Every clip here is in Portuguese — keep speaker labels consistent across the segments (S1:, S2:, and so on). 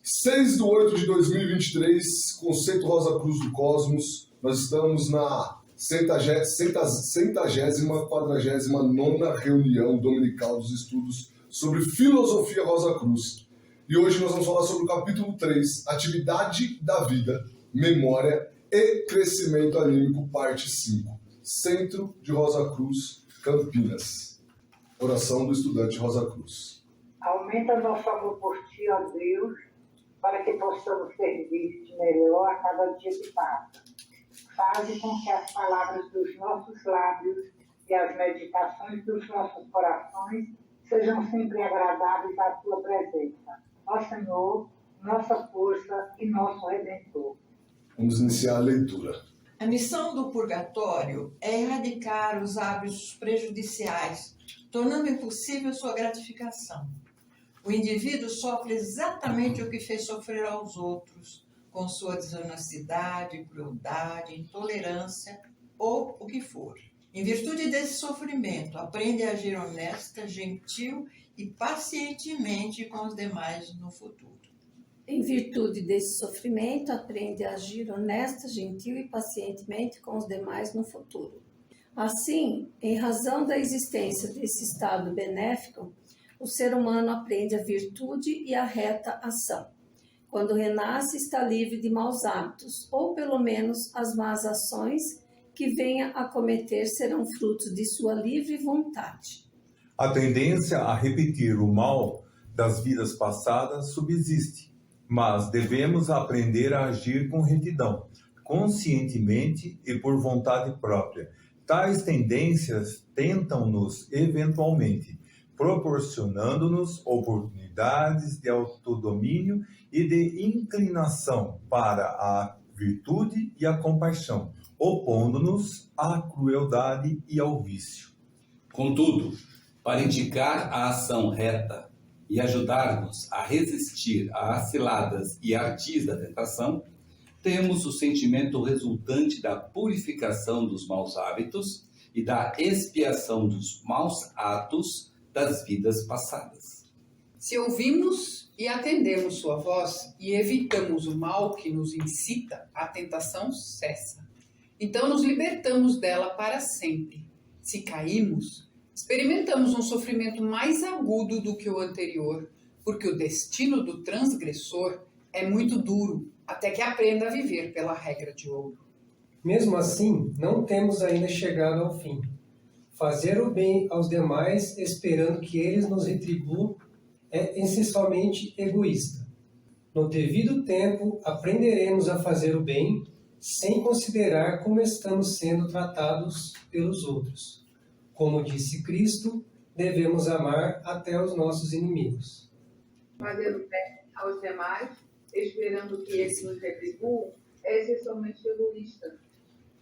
S1: 6/8/2023, Conceito Rosa Cruz do Cosmos. Nós estamos na 149ª reunião dominical dos estudos sobre filosofia Rosa Cruz. E hoje nós vamos falar sobre o capítulo 3, Atividade da Vida, Memória e Crescimento Anímico, parte 5. Centro de Rosa Cruz, Campinas. Oração do estudante Rosa Cruz.
S2: Aumenta nosso amor por Ti, ó Deus, para que possamos servir-te melhor a cada dia que passa. Faze com que as palavras dos nossos lábios e as meditações dos nossos corações sejam sempre agradáveis à Tua presença. Ó Senhor, nossa força e nosso Redentor.
S1: Vamos iniciar a leitura.
S3: A missão do purgatório é erradicar os hábitos prejudiciais, tornando impossível sua gratificação. O indivíduo sofre exatamente o que fez sofrer aos outros, com sua desonestidade, crueldade, intolerância ou o que for. Em virtude desse sofrimento, aprende a agir honesta, gentil e pacientemente com os demais no futuro.
S4: Em virtude desse sofrimento, aprende a agir honesta, gentil e pacientemente com os demais no futuro. Assim, em razão da existência desse estado benéfico, o ser humano aprende a virtude e a reta ação. Quando renasce, está livre de maus hábitos, ou pelo menos as más ações que venha a cometer serão frutos de sua livre vontade.
S5: A tendência a repetir o mal das vidas passadas subsiste, mas devemos aprender a agir com retidão, conscientemente e por vontade própria. Tais tendências tentam-nos eventualmente, proporcionando-nos oportunidades de autodomínio e de inclinação para a virtude e a compaixão, opondo-nos à crueldade e ao vício.
S6: Contudo, para indicar a ação reta e ajudar-nos a resistir às ciladas e ardis da tentação, temos o sentimento resultante da purificação dos maus hábitos e da expiação dos maus atos das vidas passadas.
S7: Se ouvimos e atendemos sua voz e evitamos o mal que nos incita, a tentação cessa. Então nos libertamos dela para sempre. Se caímos, experimentamos um sofrimento mais agudo do que o anterior, porque o destino do transgressor é muito duro, até que aprenda a viver pela regra de ouro.
S8: Mesmo assim, não temos ainda chegado ao fim. Fazer o bem aos demais, esperando que eles nos retribuam, é essencialmente egoísta. No devido tempo, aprenderemos a fazer o bem, sem considerar como estamos sendo tratados pelos outros. Como disse Cristo, devemos amar até os nossos inimigos.
S9: Fazer o bem aos demais, esperando que eles nos retribuam, é essencialmente egoísta.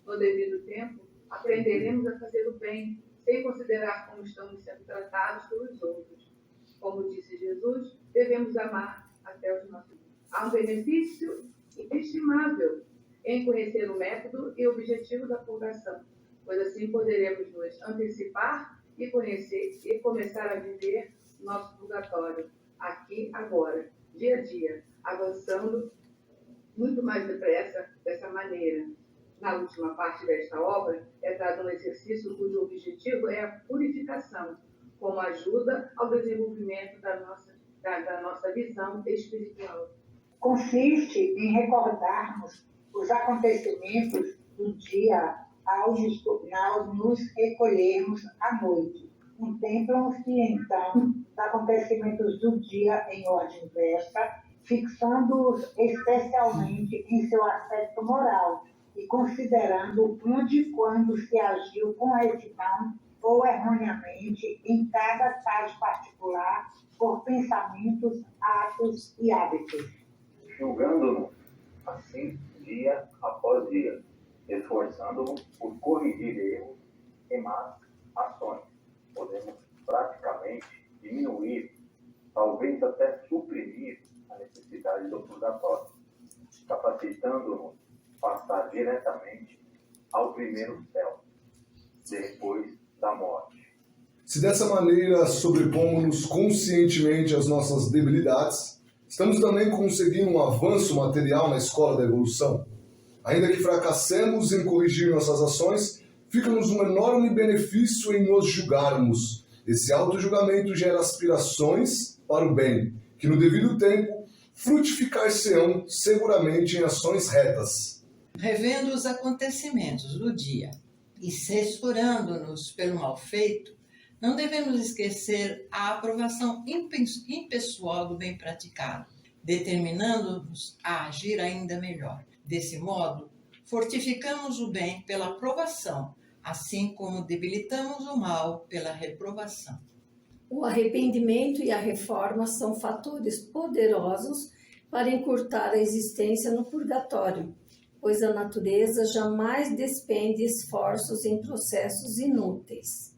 S9: No devido tempo, aprenderemos a fazer o bem, sem considerar como estamos sendo tratados pelos outros. Como disse Jesus, devemos amar até os nossos inimigos. Há um benefício inestimável em conhecer o método e objetivo da purgação, pois assim poderemos nos antecipar e conhecer e começar a viver nosso purgatório, aqui, agora, dia a dia, avançando muito mais depressa dessa maneira. Na última parte desta obra, é dado um exercício cujo objetivo é a purificação, como ajuda ao desenvolvimento da nossa visão espiritual.
S2: Consiste em recordarmos os acontecimentos do dia ao nos recolhermos à noite. Contemplam-se, então, os acontecimentos do dia em ordem inversa, fixando-os especialmente em seu aspecto moral, e considerando onde e quando se agiu com retidão ou erroneamente em cada caso particular por pensamentos, atos e hábitos.
S10: Julgando-nos assim dia após dia, esforçando-nos por corrigir erros e más ações. Podemos praticamente diminuir, talvez até suprimir a necessidade do purgatório, capacitando-nos passar diretamente ao primeiro céu, depois da morte.
S1: Se dessa maneira sobrepomos-nos conscientemente às nossas debilidades, Estamos também conseguindo um avanço material na escola da evolução? Ainda que fracassemos em corrigir nossas ações, fica-nos um enorme benefício em nos julgarmos. Esse auto-julgamento gera aspirações para o bem, que no devido tempo frutificar-se-ão seguramente em ações retas.
S3: Revendo os acontecimentos do dia e censurando-nos pelo mal feito, não devemos esquecer a aprovação impessoal do bem praticado, determinando-nos a agir ainda melhor. Desse modo, fortificamos o bem pela aprovação, assim como debilitamos o mal pela reprovação.
S4: O arrependimento e a reforma são fatores poderosos para encurtar a existência no purgatório, pois a natureza jamais despende esforços em processos inúteis.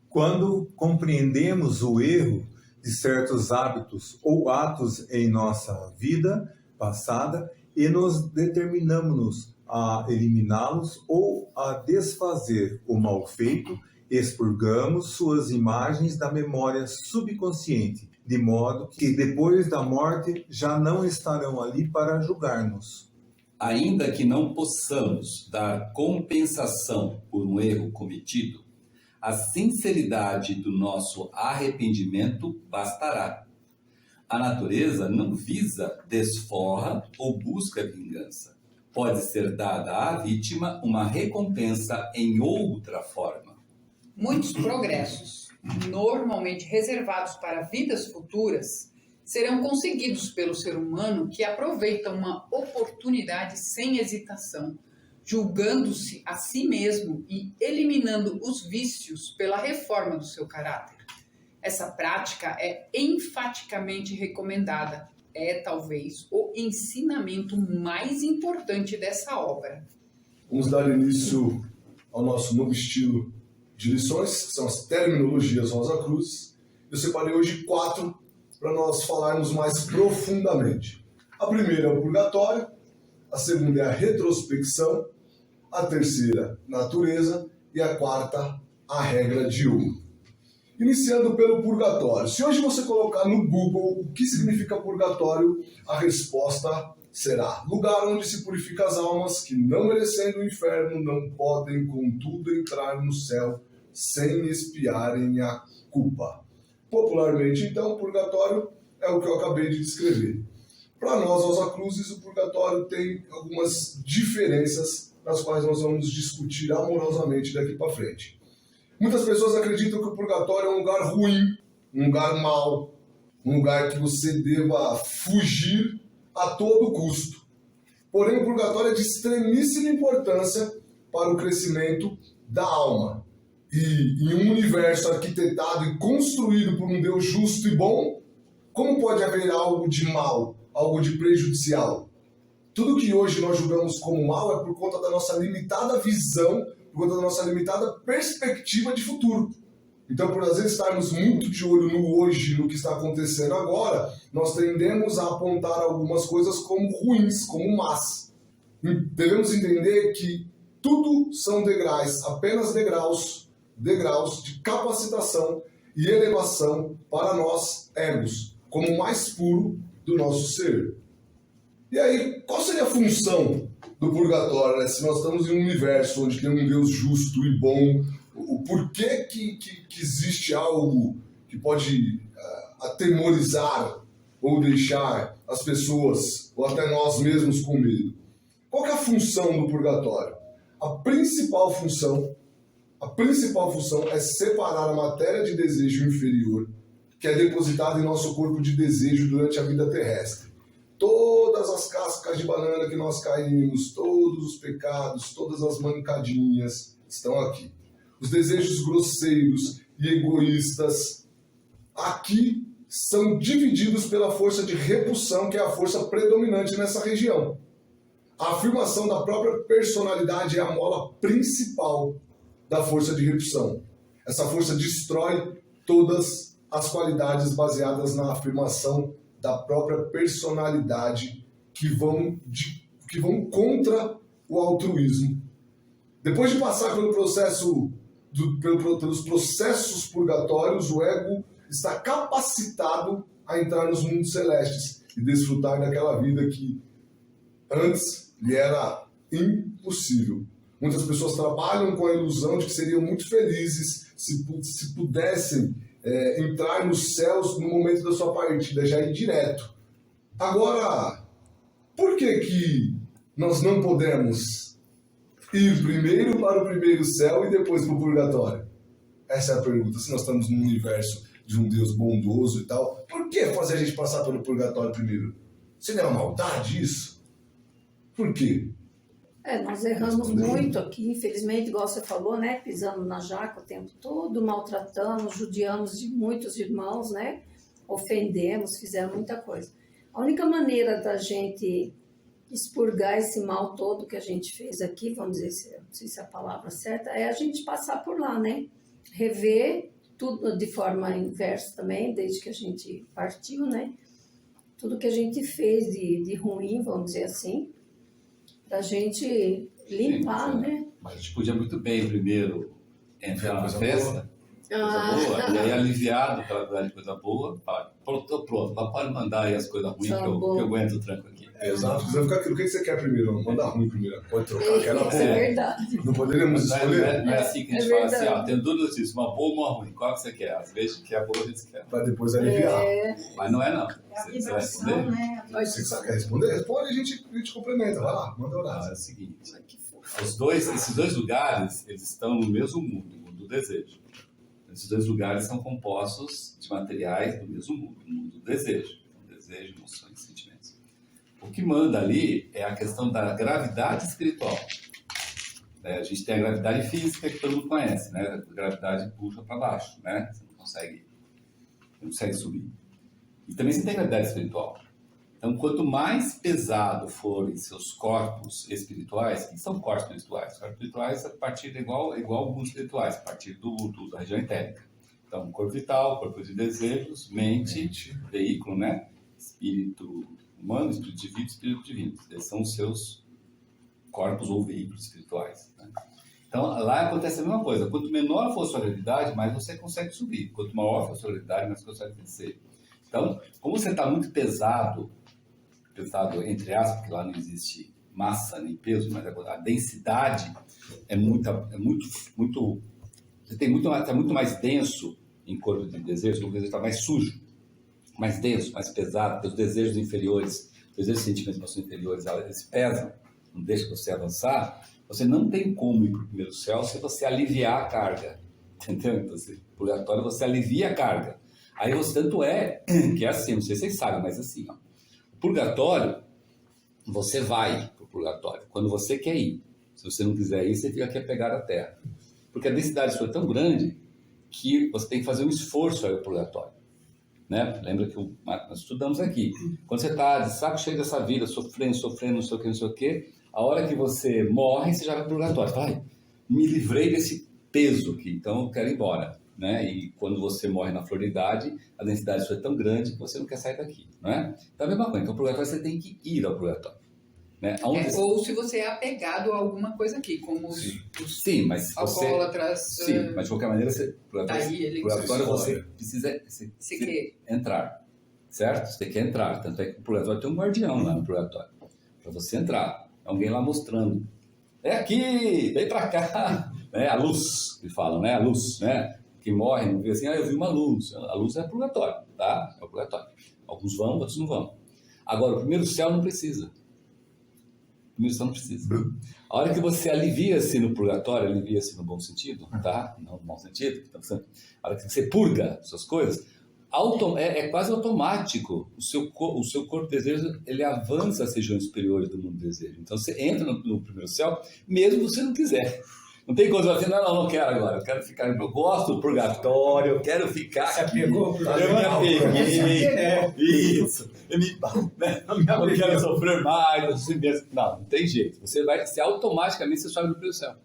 S5: Quando compreendemos o erro de certos hábitos ou atos em nossa vida passada e nos determinamos a eliminá-los ou a desfazer o mal feito, expurgamos suas imagens da memória subconsciente, de modo que depois da morte já não estarão ali para julgar-nos.
S6: Ainda que não possamos dar compensação por um erro cometido, a sinceridade do nosso arrependimento bastará. A natureza não visa desforra ou busca vingança. Pode ser dada à vítima uma recompensa em outra forma.
S7: Muitos progressos, normalmente reservados para vidas futuras, serão conseguidos pelo ser humano que aproveita uma oportunidade sem hesitação, julgando-se a si mesmo e eliminando os vícios pela reforma do seu caráter. Essa prática é enfaticamente recomendada. É, talvez, o ensinamento mais importante dessa obra.
S1: Vamos dar início ao nosso novo estilo de lições, que são as terminologias Rosa Cruz. Eu separei hoje 4 para nós falarmos mais profundamente. A primeira é o purgatório, a segunda é a retrospecção, a terceira, natureza, e a quarta, a regra de ouro. Iniciando pelo purgatório. Se hoje você colocar no Google o que significa purgatório, a resposta será: lugar onde se purifica as almas que, não merecendo o inferno, não podem, contudo, entrar no céu sem expiarem a culpa. Popularmente, então, purgatório é o que eu acabei de descrever. Para nós, Rosa Cruzes, o purgatório tem algumas diferenças nas quais nós vamos discutir amorosamente daqui para frente. Muitas pessoas acreditam que o purgatório é um lugar ruim, um lugar mau, um lugar que você deva fugir a todo custo. Porém, o purgatório é de extremíssima importância para o crescimento da alma. E em um universo arquitetado e construído por um Deus justo e bom, como pode haver algo de mal, algo de prejudicial? Tudo que hoje nós julgamos como mal é por conta da nossa limitada visão, por conta da nossa limitada perspectiva de futuro. Então, por às vezes estarmos muito de olho no hoje, no que está acontecendo agora, nós tendemos a apontar algumas coisas como ruins, como más. Devemos entender que tudo são degraus, apenas degraus de capacitação e elevação para nós ergos, como o mais puro do nosso ser. E aí, qual seria a função do purgatório, né? Se nós estamos em um universo onde tem um Deus justo e bom, o porquê que existe algo que pode atemorizar ou deixar as pessoas, ou até nós mesmos, com medo? Qual que é a função do purgatório? A principal função é separar a matéria de desejo inferior, que é depositada em nosso corpo de desejo durante a vida terrestre. Todas as cascas de banana que nós caímos, todos os pecados, todas as mancadinhas estão aqui. Os desejos grosseiros e egoístas aqui são divididos pela força de repulsão, que é a força predominante nessa região. A afirmação da própria personalidade é a mola principal da força de repulsão. Essa força destrói todas as qualidades baseadas na afirmação da própria personalidade que vão contra o altruísmo. Depois de passar pelos processos purgatórios, o ego está capacitado a entrar nos mundos celestes, e desfrutar daquela vida que antes lhe era impossível. Muitas pessoas trabalham com a ilusão de que seriam muito felizes se pudessem entrar nos céus no momento da sua partida, já ir direto. Agora, por que nós não podemos ir primeiro para o primeiro céu e depois para o purgatório? Essa é a pergunta. Se nós estamos num universo de um Deus bondoso e tal, por que fazer a gente passar pelo purgatório primeiro? Seria uma maldade isso? Por quê?
S4: Nós erramos muito aqui, infelizmente, igual você falou, né? Pisamos na jaca o tempo todo, maltratamos, judiamos de muitos irmãos, né? Ofendemos, fizemos muita coisa. A única maneira da gente expurgar esse mal todo que a gente fez aqui, vamos dizer, não sei se é a palavra certa, é a gente passar por lá, né? Rever tudo de forma inversa também, desde que a gente partiu, né? Tudo que a gente fez de ruim, vamos dizer assim, pra gente limpar,
S6: sim.
S4: né?
S6: Mas a gente podia muito bem primeiro entrar na
S1: Coisa
S6: festa, coisa boa, e aí aliviado pela verdade de coisa boa, falar, pronto, mas pode mandar aí as coisas ruins que eu aguento o tranco aqui.
S1: Exato, o que você quer primeiro? Manda ruim primeiro, pode trocar aquela boa.
S4: É verdade.
S1: Não poderíamos escolher?
S6: Não é assim que a gente fala assim, ó, tem duas notícias, uma boa ou uma ruim, qual que você quer? Às vezes que é a boa a gente quer.
S1: Para depois aliviar.
S6: Mas não é não.
S3: É a
S6: Você vai
S3: vibração,
S6: responder?
S3: né?
S1: Você quer responder? Responde e a gente complementa. Vai lá, manda
S6: Ah,
S1: orar.
S6: é o seguinte, esses dois lugares, eles estão no mesmo mundo, o mundo do desejo. Esses dois lugares são compostos de materiais do mesmo mundo, o mundo do desejo. Então, desejo, emoções, sentimentos. O que manda ali é a questão da gravidade espiritual. A gente tem a gravidade física que todo mundo conhece, né? A gravidade puxa para baixo, né? Você não consegue subir. E também você tem a gravidade espiritual. Então, quanto mais pesado forem seus corpos espirituais, que são corpos espirituais? Corpos espirituais a partir igual alguns espirituais, a partir da região etérica. Então, corpo vital, corpo de desejos, mente, veículo, né? Espírito humano, espírito divino. Esses são os seus corpos ou veículos espirituais. Né? Então, lá acontece a mesma coisa. Quanto menor for a sua gravidade, mais você consegue subir. Quanto maior for a sua gravidade, mais você consegue descer. Então, como você está muito pesado entre aspas, porque lá não existe massa nem peso, mas a densidade é muito, você está muito mais denso em corpo de desejo, o desejo está mais sujo, mais denso, mais pesado, porque os desejos inferiores, os desejos e sentimentos inferiores, eles pesam, não deixam você avançar. Você não tem como ir para o primeiro céu se você aliviar a carga, entendeu? Então, purgatório você alivia a carga. Aí você, tanto é que é assim, não sei se vocês sabem, mas assim, ó, o purgatório, você vai para o purgatório quando você quer ir. Se você não quiser ir, você fica aqui apegado à terra. Porque a densidade sua é tão grande que você tem que fazer um esforço aí ao purgatório. Né? Lembra que nós estudamos aqui. Quando você está de saco cheio dessa vida, sofrendo, não sei o que, a hora que você morre, você já vai para o purgatório. Vai, me livrei desse peso aqui, então eu quero ir embora. Né? E quando você morre na flor de idade, a densidade sua é tão grande que você não quer sair daqui, não é? Então é a mesma coisa. Então o purgatório você tem que ir ao purgatório. Né?
S7: Ou se você é apegado a alguma coisa aqui, como os
S6: mas
S7: alcoólatras.
S6: Sim, mas de qualquer maneira, purgatório você precisa entrar, certo? Você quer entrar, tanto é que o purgatório tem um guardião lá no purgatório, para você entrar. Alguém lá mostrando. É aqui, vem para cá. Né? A luz, que falam, né? A luz, né? Que morrem, não vê assim, eu vi uma luz. A luz é purgatório, tá? É o purgatório. Alguns vão, outros não vão. Agora, o primeiro céu não precisa. O primeiro céu não precisa. A hora que você alivia-se no purgatório, alivia-se no bom sentido, tá? Não no mau sentido. Então, a hora que você purga suas coisas, é quase automático. O seu corpo de desejo, ele avança às regiões superiores do mundo do desejo. Então, você entra no primeiro céu, mesmo se você não quiser. Não tem coisa assim, não quero agora, eu quero ficar, eu gosto do purgatório, eu quero ficar aqui. Eu me apeguei, isso, não quero sofrer mais, assim mesmo. Não tem jeito, você automaticamente você sobe no primeiro céu.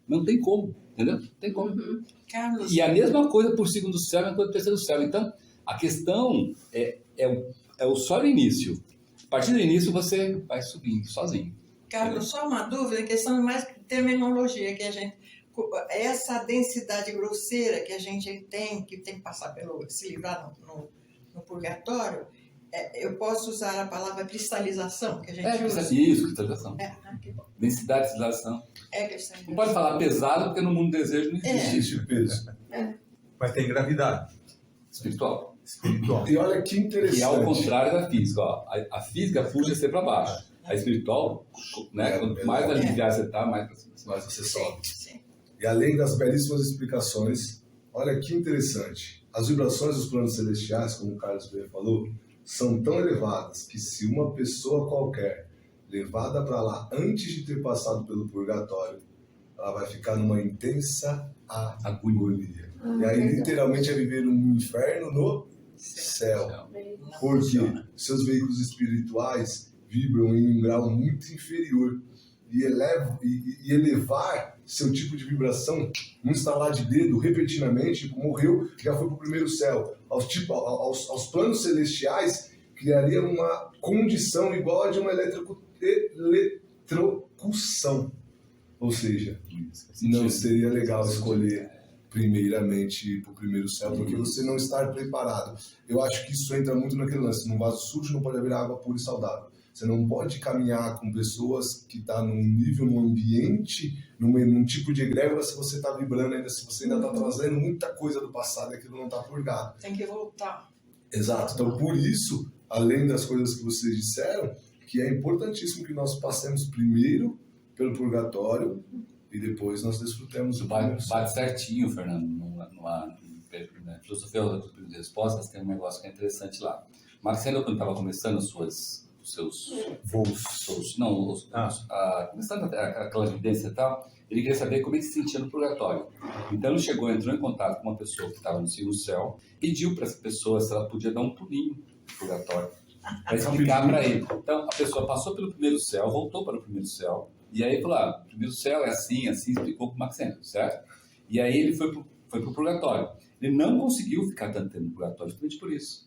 S6: Não tem como, entendeu? Não tem como.
S3: Carlos,
S6: e a mesma coisa por segundo céu, a mesma coisa por terceiro céu. Então, a questão é só no início. A partir do início você vai subindo sozinho.
S3: Carlos, só uma dúvida, questão de mais terminologia, que a gente, essa densidade grosseira que a gente tem que passar se livrar no purgatório, Eu posso usar a palavra cristalização, que a gente usa?
S6: Isso, cristalização.
S3: Que bom.
S6: Densidade, cristalização.
S3: Cristalização.
S6: Não pode falar pesado, porque no mundo do desejo não existe.
S1: Existe peso.
S5: Mas tem gravidade
S6: Espiritual.
S5: espiritual.
S1: E olha que interessante.
S6: E ao contrário da física. Ó. A física puxa você para baixo. A espiritual, né? Quanto mais aliviar você está, mais para cima.
S1: Mas você sobe.
S3: Sim.
S1: E além das belíssimas explicações, olha que interessante. As vibrações dos planos celestiais, como o Carlos bem falou, são tão elevadas que se uma pessoa qualquer levada para lá antes de ter passado pelo purgatório, ela vai ficar numa intensa agonia. E aí literalmente é viver um inferno no céu. Porque seus veículos espirituais vibram em um grau muito inferior. E elevar seu tipo de vibração, um estalar de dedo, repentinamente, morreu, já foi para o primeiro céu. Aos planos celestiais, criaria uma condição igual a de uma eletrocução. Ou seja, não seria legal escolher primeiramente ir para o primeiro céu, porque você não está preparado. Eu acho que isso entra muito naquele lance. Num vaso sujo não pode haver água pura e saudável. Você não pode caminhar com pessoas que estão num nível, num ambiente, num tipo de egrégora, se você está vibrando ainda, se você ainda está trazendo muita coisa do passado e aquilo não está purgado.
S3: Tem que voltar.
S1: Exato. Então, por isso, além das coisas que vocês disseram, que é importantíssimo que nós passemos primeiro pelo purgatório e depois nós desfrutemos o
S6: Bate certinho, Fernando. Na filosofia das perguntas e respostas tem um negócio que é interessante lá. Marcelo, quando estava começando os seus voos, começando aquela evidência e tal, ele queria saber como é que se sentia no purgatório. Então ele entrou em contato com uma pessoa que estava no segundo céu, pediu para essa pessoa se ela podia dar um pulinho no purgatório, para explicar para ele. Então a pessoa passou pelo primeiro céu, voltou para o primeiro céu, e aí falou, o primeiro céu é assim, explicou para o Maxeno, certo? E aí ele foi para o purgatório. Ele não conseguiu ficar tanto tempo no purgatório, justamente por isso.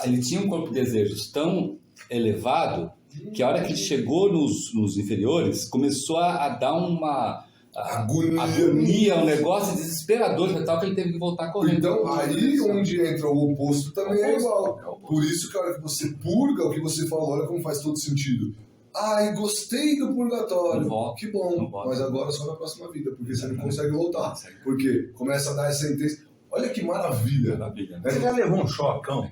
S6: Ele tinha um corpo de desejos tão elevado que a hora que ele chegou nos inferiores começou a dar uma agonia, um negócio desesperador, tal que ele teve que voltar correndo.
S1: Então aí onde entra o oposto também é igual. Por isso que a hora que você purga, o que você falou, olha como faz todo sentido. Ai, gostei do purgatório, que bom, mas agora só na próxima vida, porque você não consegue voltar. Porque começa a dar essa intensidade. Olha que maravilha.
S5: Você já levou um chocão?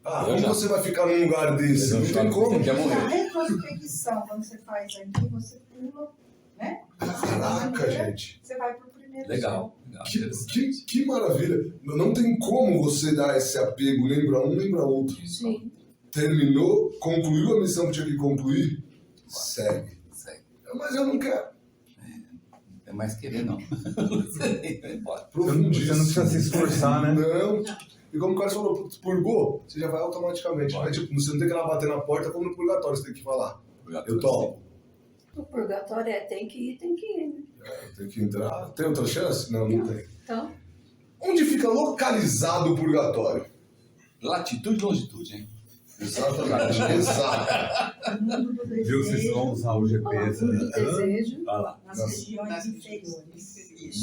S1: Como você vai ficar num lugar desse? Não tem como.
S11: Na retrospecção, quando você faz aqui, você pula, né?
S1: Caraca, gente.
S11: Você vai pro primeiro
S6: Legal.
S1: Que maravilha. Não tem como você dar esse apego nem para um nem para outro.
S4: Sim.
S1: Terminou, concluiu a missão que tinha que concluir, segue. Mas eu não quero.
S6: É mais querer, não.
S5: Você não precisa se esforçar, né?
S1: Não. E como o Carlos falou, purgou, você já vai automaticamente. Não é tipo, você não tem que ir lá bater na porta como no purgatório, você tem que falar. Eu topo.
S4: O purgatório tem que ir, né?
S1: Tem que entrar. Tem outra chance? Não tem.
S4: Então.
S1: Onde fica localizado o purgatório?
S6: Latitude e longitude, hein?
S1: Exatamente, exato.
S5: Viu, vocês vão usar o GPS, né?
S4: Desejo.
S5: Vai lá.
S11: Nas regiões inferiores.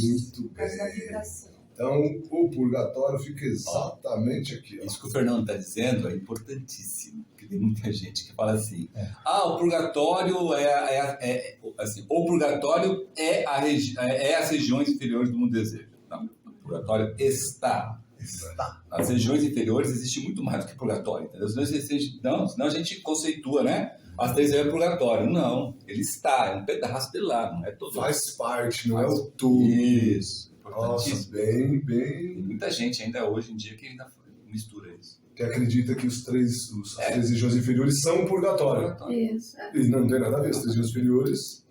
S1: Muito
S11: Por causa da
S1: bem.
S11: vibração.
S1: Então, o purgatório fica exatamente aqui. Ó.
S6: Isso que o Fernando está dizendo é importantíssimo. Porque tem muita gente que fala assim, o purgatório o purgatório é as regiões inferiores do mundo do desejo. Não, o purgatório está. As regiões inferiores existe muito mais do que purgatório, entendeu? Senão a gente conceitua, né? As três é purgatório. Não, ele está, é um pedaço de lá, não é todo.
S1: Faz parte, não é o todo.
S6: Isso.
S1: Nossa, bem.
S6: Tem muita gente ainda hoje em dia que ainda mistura isso.
S1: Que acredita que as três regiões inferiores são o purgatório.
S4: Isso.
S1: E não tem nada a ver, as três regiões inferiores,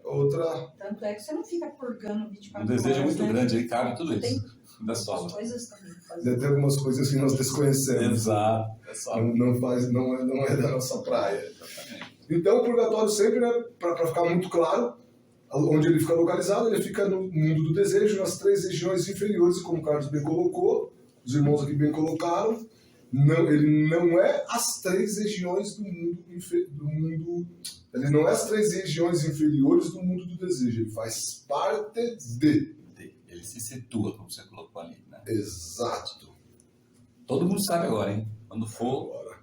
S1: outra.
S11: Tanto é que você não fica purgando 24
S6: O desejo é muito
S11: né?
S6: grande, aí cabe tudo
S11: Tem
S6: isso. Da sola.
S11: coisas também que fazem.
S1: Deve ter algumas coisas que nós desconhecemos.
S6: Exato.
S1: Não é da nossa praia. Então o purgatório sempre, né, para ficar muito claro, onde ele fica localizado, ele fica no mundo do desejo, nas três regiões inferiores, como o Carlos bem colocou, os irmãos aqui bem colocaram. Não, ele não é as três regiões do mundo, ele não é as três regiões inferiores do mundo do desejo, ele faz parte de.
S6: Ele se situa, como você colocou ali, né?
S1: Exato.
S6: Todo mundo sabe agora, hein? Quando for,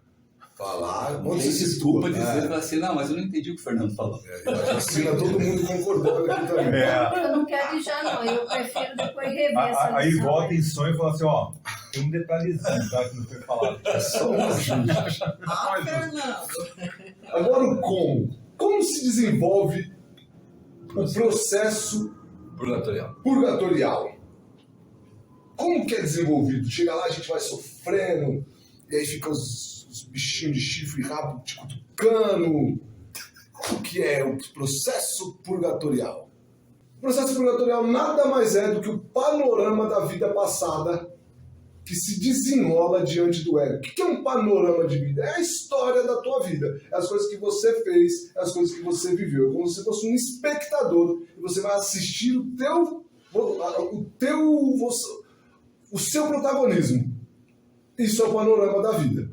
S1: falar,
S6: Não
S1: quando
S6: tem
S1: você se
S6: desculpa
S1: situa,
S6: dizendo assim, não, mas eu não entendi o que o Fernando falou.
S1: A gente ensina todo mundo concordando aqui também.
S4: Eu não quero ir já, não. Eu prefiro depois rever essa
S5: Aí
S4: lição.
S5: volta em sonho e fala assim, ó, tem um detalhezinho, tá, que não foi falado.
S1: É só um ajuste.
S3: Fernando.
S1: Agora o como. Como se desenvolve o processo purgatorial? Como que é desenvolvido? Chega lá, a gente vai sofrendo, e aí fica os bichinhos de chifre e rabo te cutucando. Como que é o processo purgatorial? O processo purgatorial nada mais é do que o panorama da vida passada que se desenrola diante do ego. O que é um panorama de vida? É a história da tua vida. É as coisas que você fez, é as coisas que você viveu. É como se você fosse um espectador e você vai assistir o seu protagonismo. Isso é o panorama da vida.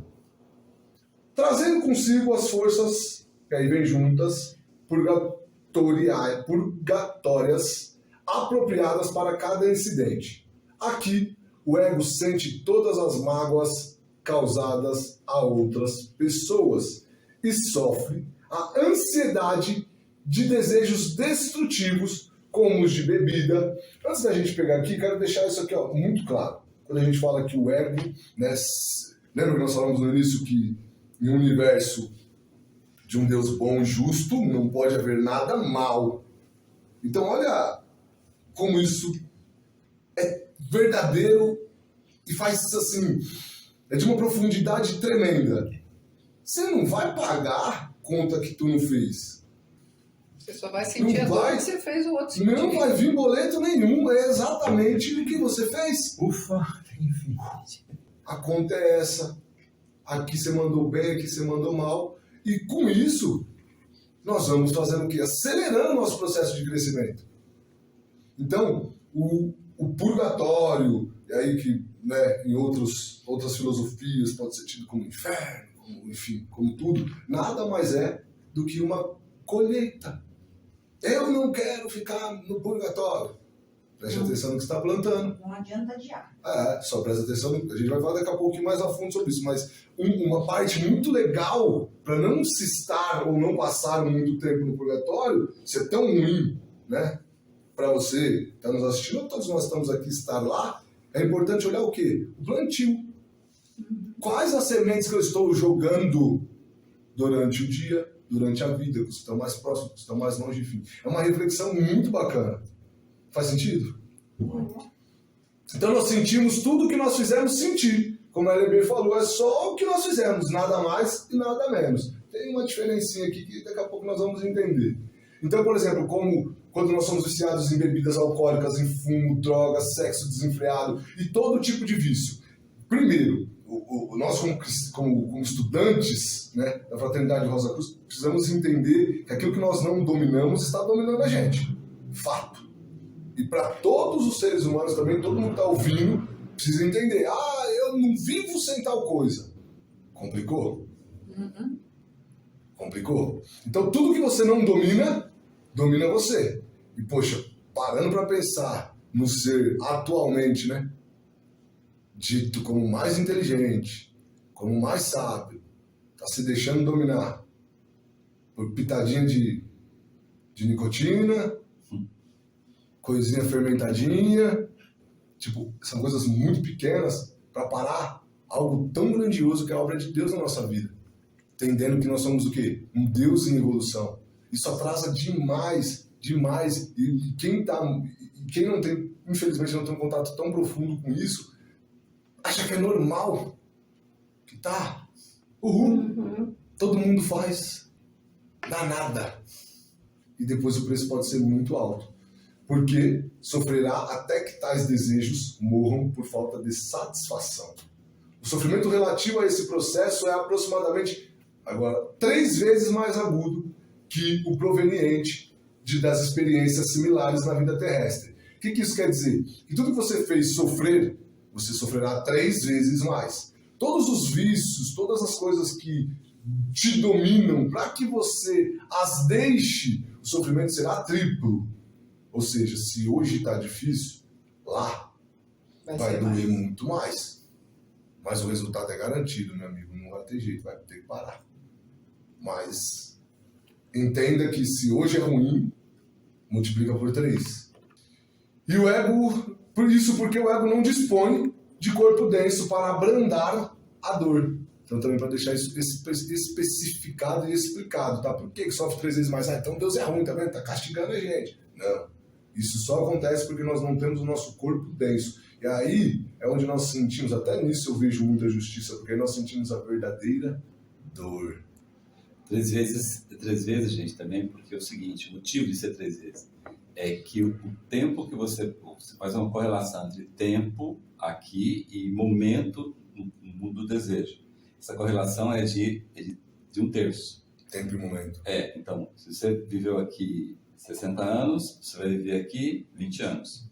S1: Trazendo consigo as forças, que aí vem juntas, purgatórias, apropriadas para cada incidente. Aqui, o ego sente todas as mágoas causadas a outras pessoas e sofre a ansiedade de desejos destrutivos, como os de bebida. Antes da gente pegar aqui, quero deixar isso aqui muito claro. Quando a gente fala que o ego, né, lembra que nós falamos no início que em um universo de um Deus bom e justo não pode haver nada mal. Então olha como isso é verdadeiro e faz assim, é de uma profundidade tremenda. Você não vai pagar conta que tu não fez.
S7: Você só vai sentir a dor que você fez o outro sentir.
S1: Não vai vir boleto nenhum, é exatamente o que você fez.
S5: Ufa, enfim.
S1: A conta é essa. Aqui você mandou bem, aqui você mandou mal. E com isso, nós vamos fazendo o quê? Acelerando o nosso processo de crescimento. Então, o purgatório, e aí que, né, em outras filosofias pode ser tido como inferno, como tudo, nada mais é do que uma colheita. Eu não quero ficar no purgatório. Preste atenção no que você está plantando.
S11: Não adianta adiar.
S1: Só presta atenção, a gente vai falar daqui a pouco mais a fundo sobre isso, mas uma parte muito legal para não se estar ou não passar muito tempo no purgatório, se é tão ruim, né, para você que está nos assistindo, ou todos nós estamos aqui estar lá, é importante olhar o quê? O plantio. Quais as sementes que eu estou jogando durante o dia, durante a vida, que estão mais próximos, que estão mais longe, enfim. É uma reflexão muito bacana. Faz sentido? Então nós sentimos tudo o que nós fizemos sentir. Como a LB falou, é só o que nós fizemos, nada mais e nada menos. Tem uma diferencinha aqui que daqui a pouco nós vamos entender. Então, por exemplo, como quando nós somos viciados em bebidas alcoólicas, em fumo, drogas, sexo desenfreado e todo tipo de vício. Primeiro, nós como estudantes, né, da Fraternidade Rosa Cruz, precisamos entender que aquilo que nós não dominamos está dominando a gente. Fato. E para todos os seres humanos também, todo mundo que está ouvindo, precisa entender. Eu não vivo sem tal coisa. Complicou? Complicou? Então tudo que você não domina, domina você. E poxa, parando para pensar no ser atualmente, né, dito como mais inteligente, como mais sábio, está se deixando dominar por pitadinha de nicotina, coisinha fermentadinha, tipo, são coisas muito pequenas para parar algo tão grandioso que é a obra de Deus na nossa vida. Entendendo que nós somos o quê? Um Deus em evolução. Isso atrasa demais, demais. E quem não tem, infelizmente, não tem um contato tão profundo com isso, acha que é normal. Que tá. Todo mundo faz. Dá nada. E depois o preço pode ser muito alto. Porque sofrerá até que tais desejos morram por falta de satisfação. O sofrimento relativo a esse processo é aproximadamente, agora, 3 vezes mais agudo que o proveniente das experiências similares na vida terrestre. O que isso quer dizer? Que tudo que você fez sofrer, você sofrerá 3 vezes mais. Todos os vícios, todas as coisas que te dominam, para que você as deixe, o sofrimento será triplo. Ou seja, se hoje está difícil, lá vai doer muito mais. Mas o resultado é garantido, meu amigo. Não vai ter jeito, vai ter que parar. Mas entenda que se hoje é ruim, multiplica por 3. E o ego, por isso porque o ego não dispõe de corpo denso para abrandar a dor. Então também para deixar isso especificado e explicado, tá? Por que sofre 3 vezes mais? Ah, então Deus é ruim, tá vendo? Tá castigando a gente. Não. Isso só acontece porque nós não temos o nosso corpo denso. E aí é onde nós sentimos, até nisso eu vejo muita justiça, porque nós sentimos a verdadeira dor.
S6: 3 vezes, gente, também, porque é o seguinte, o motivo de ser 3 vezes é que o tempo que você faz uma correlação entre tempo aqui e momento no mundo do desejo. Essa correlação é de 1/3.
S1: Tempo e momento.
S6: Então, se você viveu aqui 60 anos, você vai viver aqui 20 anos.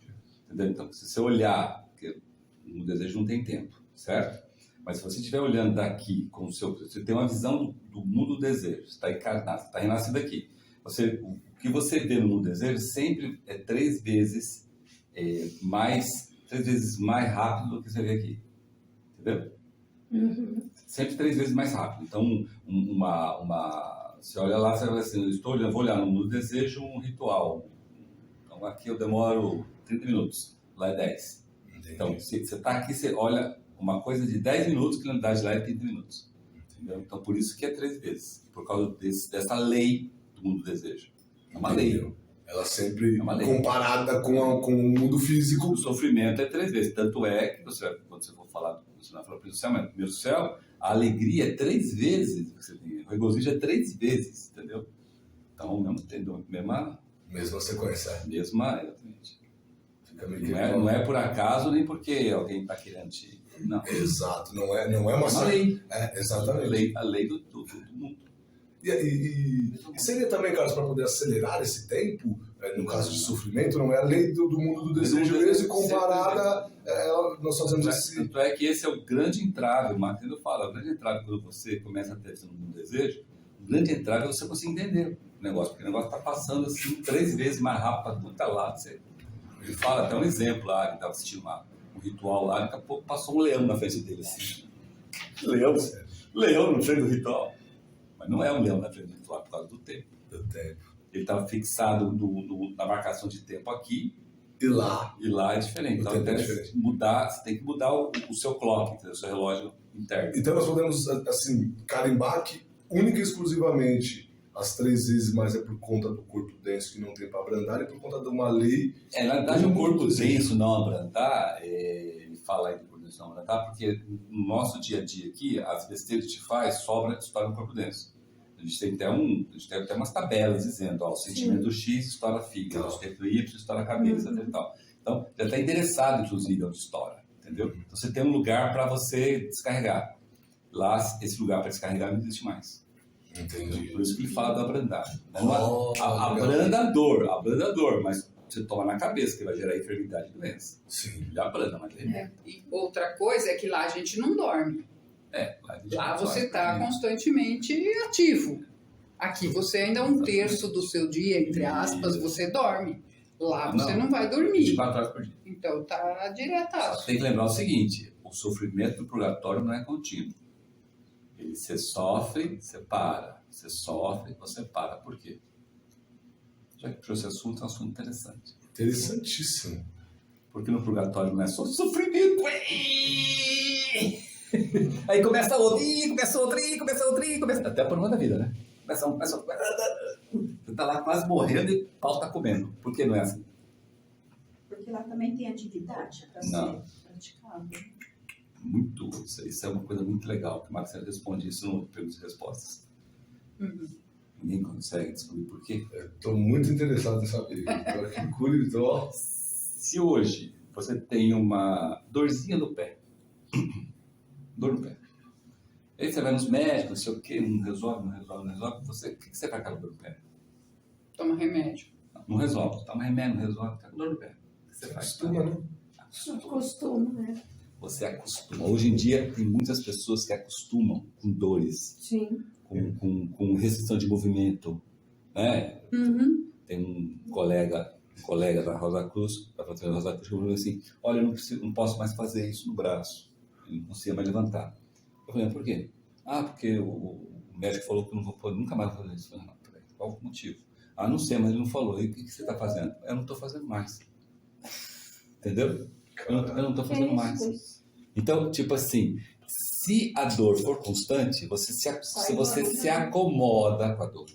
S6: Entendeu? Então, se você olhar, porque no desejo não tem tempo, certo? Mas se você estiver olhando daqui, com você tem uma visão do mundo do desejo, você está encarnado, você está renascido aqui. O que você vê no mundo do desejo sempre é 3 vezes mais rápido do que você vê aqui. Entendeu?
S4: Uhum.
S6: Sempre 3 vezes mais rápido. Então, você olha lá, você vai assim, vou olhar no mundo do desejo um ritual. Então, aqui eu demoro 30 minutos, lá é 10.
S1: Entendi.
S6: Então, você está aqui, você olha uma coisa de 10 minutos, que na verdade lá é 30 minutos. Entendeu? Então, por isso que é 3 vezes. Por causa dessa lei do mundo do desejo. É uma lei.
S1: Ela sempre,
S6: É uma lei.
S1: comparada com o mundo físico.
S6: O sofrimento é 3 vezes. Tanto é que quando você for falar, você não fala primeiro céu, mas primeiro céu, a alegria é 3 vezes que você tem. O regozijo é 3 vezes, entendeu? Então,
S1: Mesma sequência.
S6: Exatamente.
S1: Fica meio que
S6: Não é por acaso, nem porque alguém está querendo te... Não.
S1: Exato, não é uma
S6: É uma lei.
S1: Exatamente.
S6: A lei do mundo.
S1: E seria também, Carlos, para poder acelerar esse tempo, no caso de sofrimento, não é a lei do mundo do desejo mesmo, comparada, nós fazemos esse...
S6: Tanto é que esse é o grande entrave, o Martino fala, o grande entrave quando você começa a ter esse mundo do desejo, o grande entrave é você conseguir entender o negócio, porque o negócio está passando assim 3 vezes mais rápido para tudo que lá. Ele fala até um exemplo lá, que estava assistindo um ritual lá, daqui a pouco passou um leão na frente dele assim. Leão na frente do ritual. Mas não é um leão na frente do ritual por causa do tempo. Ele estava fixado na marcação de tempo aqui.
S1: E lá
S6: é diferente. Então,
S1: é diferente.
S6: Você tem que mudar o seu clock, o seu relógio interno.
S1: Então nós podemos, assim, carimbar que única e exclusivamente as 3 vezes mais é por conta do corpo denso que não tem para abrandar e por conta de uma lei...
S6: Na verdade, o corpo denso não abrandar, ele fala aí do corpo denso não abrandar, porque no nosso dia a dia aqui, as besteiras que a gente faz, estoura no corpo denso. A gente tem até umas tabelas dizendo, o sentimento X estoura a fígado, o sentimento Y estoura a cabeça, e tal. Então, já está endereçado, inclusive, onde estoura, entendeu? Então, você tem um lugar para você descarregar. Lá, esse lugar para descarregar não existe mais.
S1: Entendi.
S6: Por isso que ele fala do abrandar. Abranda a dor, mas você toma na cabeça que vai gerar enfermidade e doença.
S1: Sim.
S6: Ele abranda, mas ele
S7: E outra coisa é que lá a gente não dorme. Lá você está constantemente ativo. Aqui você ainda é 1/3 do seu dia, entre aspas, você dorme. Lá você não vai dormir.
S6: 24 horas por dia.
S7: Então tá diretaço.
S6: Só tem que lembrar o seguinte, o sofrimento do purgatório não é contínuo. Você sofre, você para. Você sofre, você para. Por quê? Já que puxou esse assunto, é um assunto interessante.
S1: Interessantíssimo.
S6: Porque no purgatório não é só sofrimento. Aí começa outro, começa até por uma da vida, né? Começa outro. Você tá lá quase morrendo e o pau tá comendo. Por que não é assim?
S11: Porque lá também tem atividade para
S6: Não.
S11: ser praticada.
S6: Muito. Isso é uma coisa muito legal. Que o Marcelo responde isso no Perguntas e Respostas. Ninguém consegue descobrir por quê.
S1: Estou muito interessado em saber. Que curioso.
S6: Se hoje você tem uma dorzinha no pé, dor no pé, aí você vai nos médicos, não sei o quê, não resolve, o que você faz com aquela dor no pé?
S7: Toma remédio.
S6: Não resolve, toma remédio, não resolve, tá com dor no pé. O que você faz?
S1: Acostuma, né?
S4: Costuma, né?
S6: Você acostuma. Hoje em dia tem muitas pessoas que acostumam com dores,
S4: Sim.
S6: com restrição de movimento, né? Tem um colega da Rosa Cruz, da Fraternidade Rosa Cruz, que falou assim, olha, eu não posso mais fazer isso no braço. Ele não conseguia mais levantar. Eu falei, por quê? Ah, porque o médico falou que eu não vou poder, nunca mais vou fazer isso. Eu falei, não, peraí, qual o motivo? Ah, não sei, mas ele não falou. E o que você está fazendo? Eu não estou fazendo mais. Entendeu? Eu não estou fazendo mais. Então, tipo assim, se a dor for constante, você se acomoda com a dor.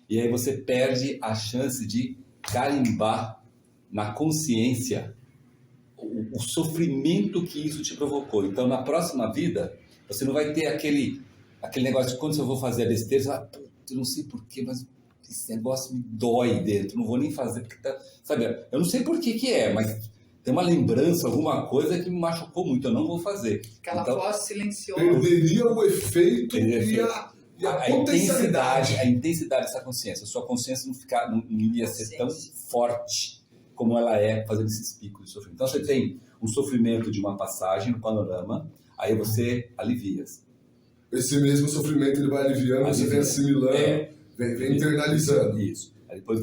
S6: E aí você perde a chance de carimbar na consciência o sofrimento que isso te provocou. Então, na próxima vida, você não vai ter aquele negócio de quando eu vou fazer a besteira, você vai, eu não sei porquê, mas esse negócio me dói dentro, não vou nem fazer, porque tá, sabe, eu não sei por que é, mas tem uma lembrança, alguma coisa que me machucou muito, eu não vou fazer.
S7: Aquela
S6: então,
S7: voz silenciosa.
S1: Perderia o efeito e a
S6: intensidade, a intensidade dessa consciência. A sua consciência não iria ser tão forte como ela é fazendo esses picos de sofrimento. Então você tem um sofrimento de uma passagem no panorama, aí você alivia.
S1: Esse mesmo sofrimento ele vai aliviando, você vem assimilando, vem internalizando.
S6: Isso. Aí depois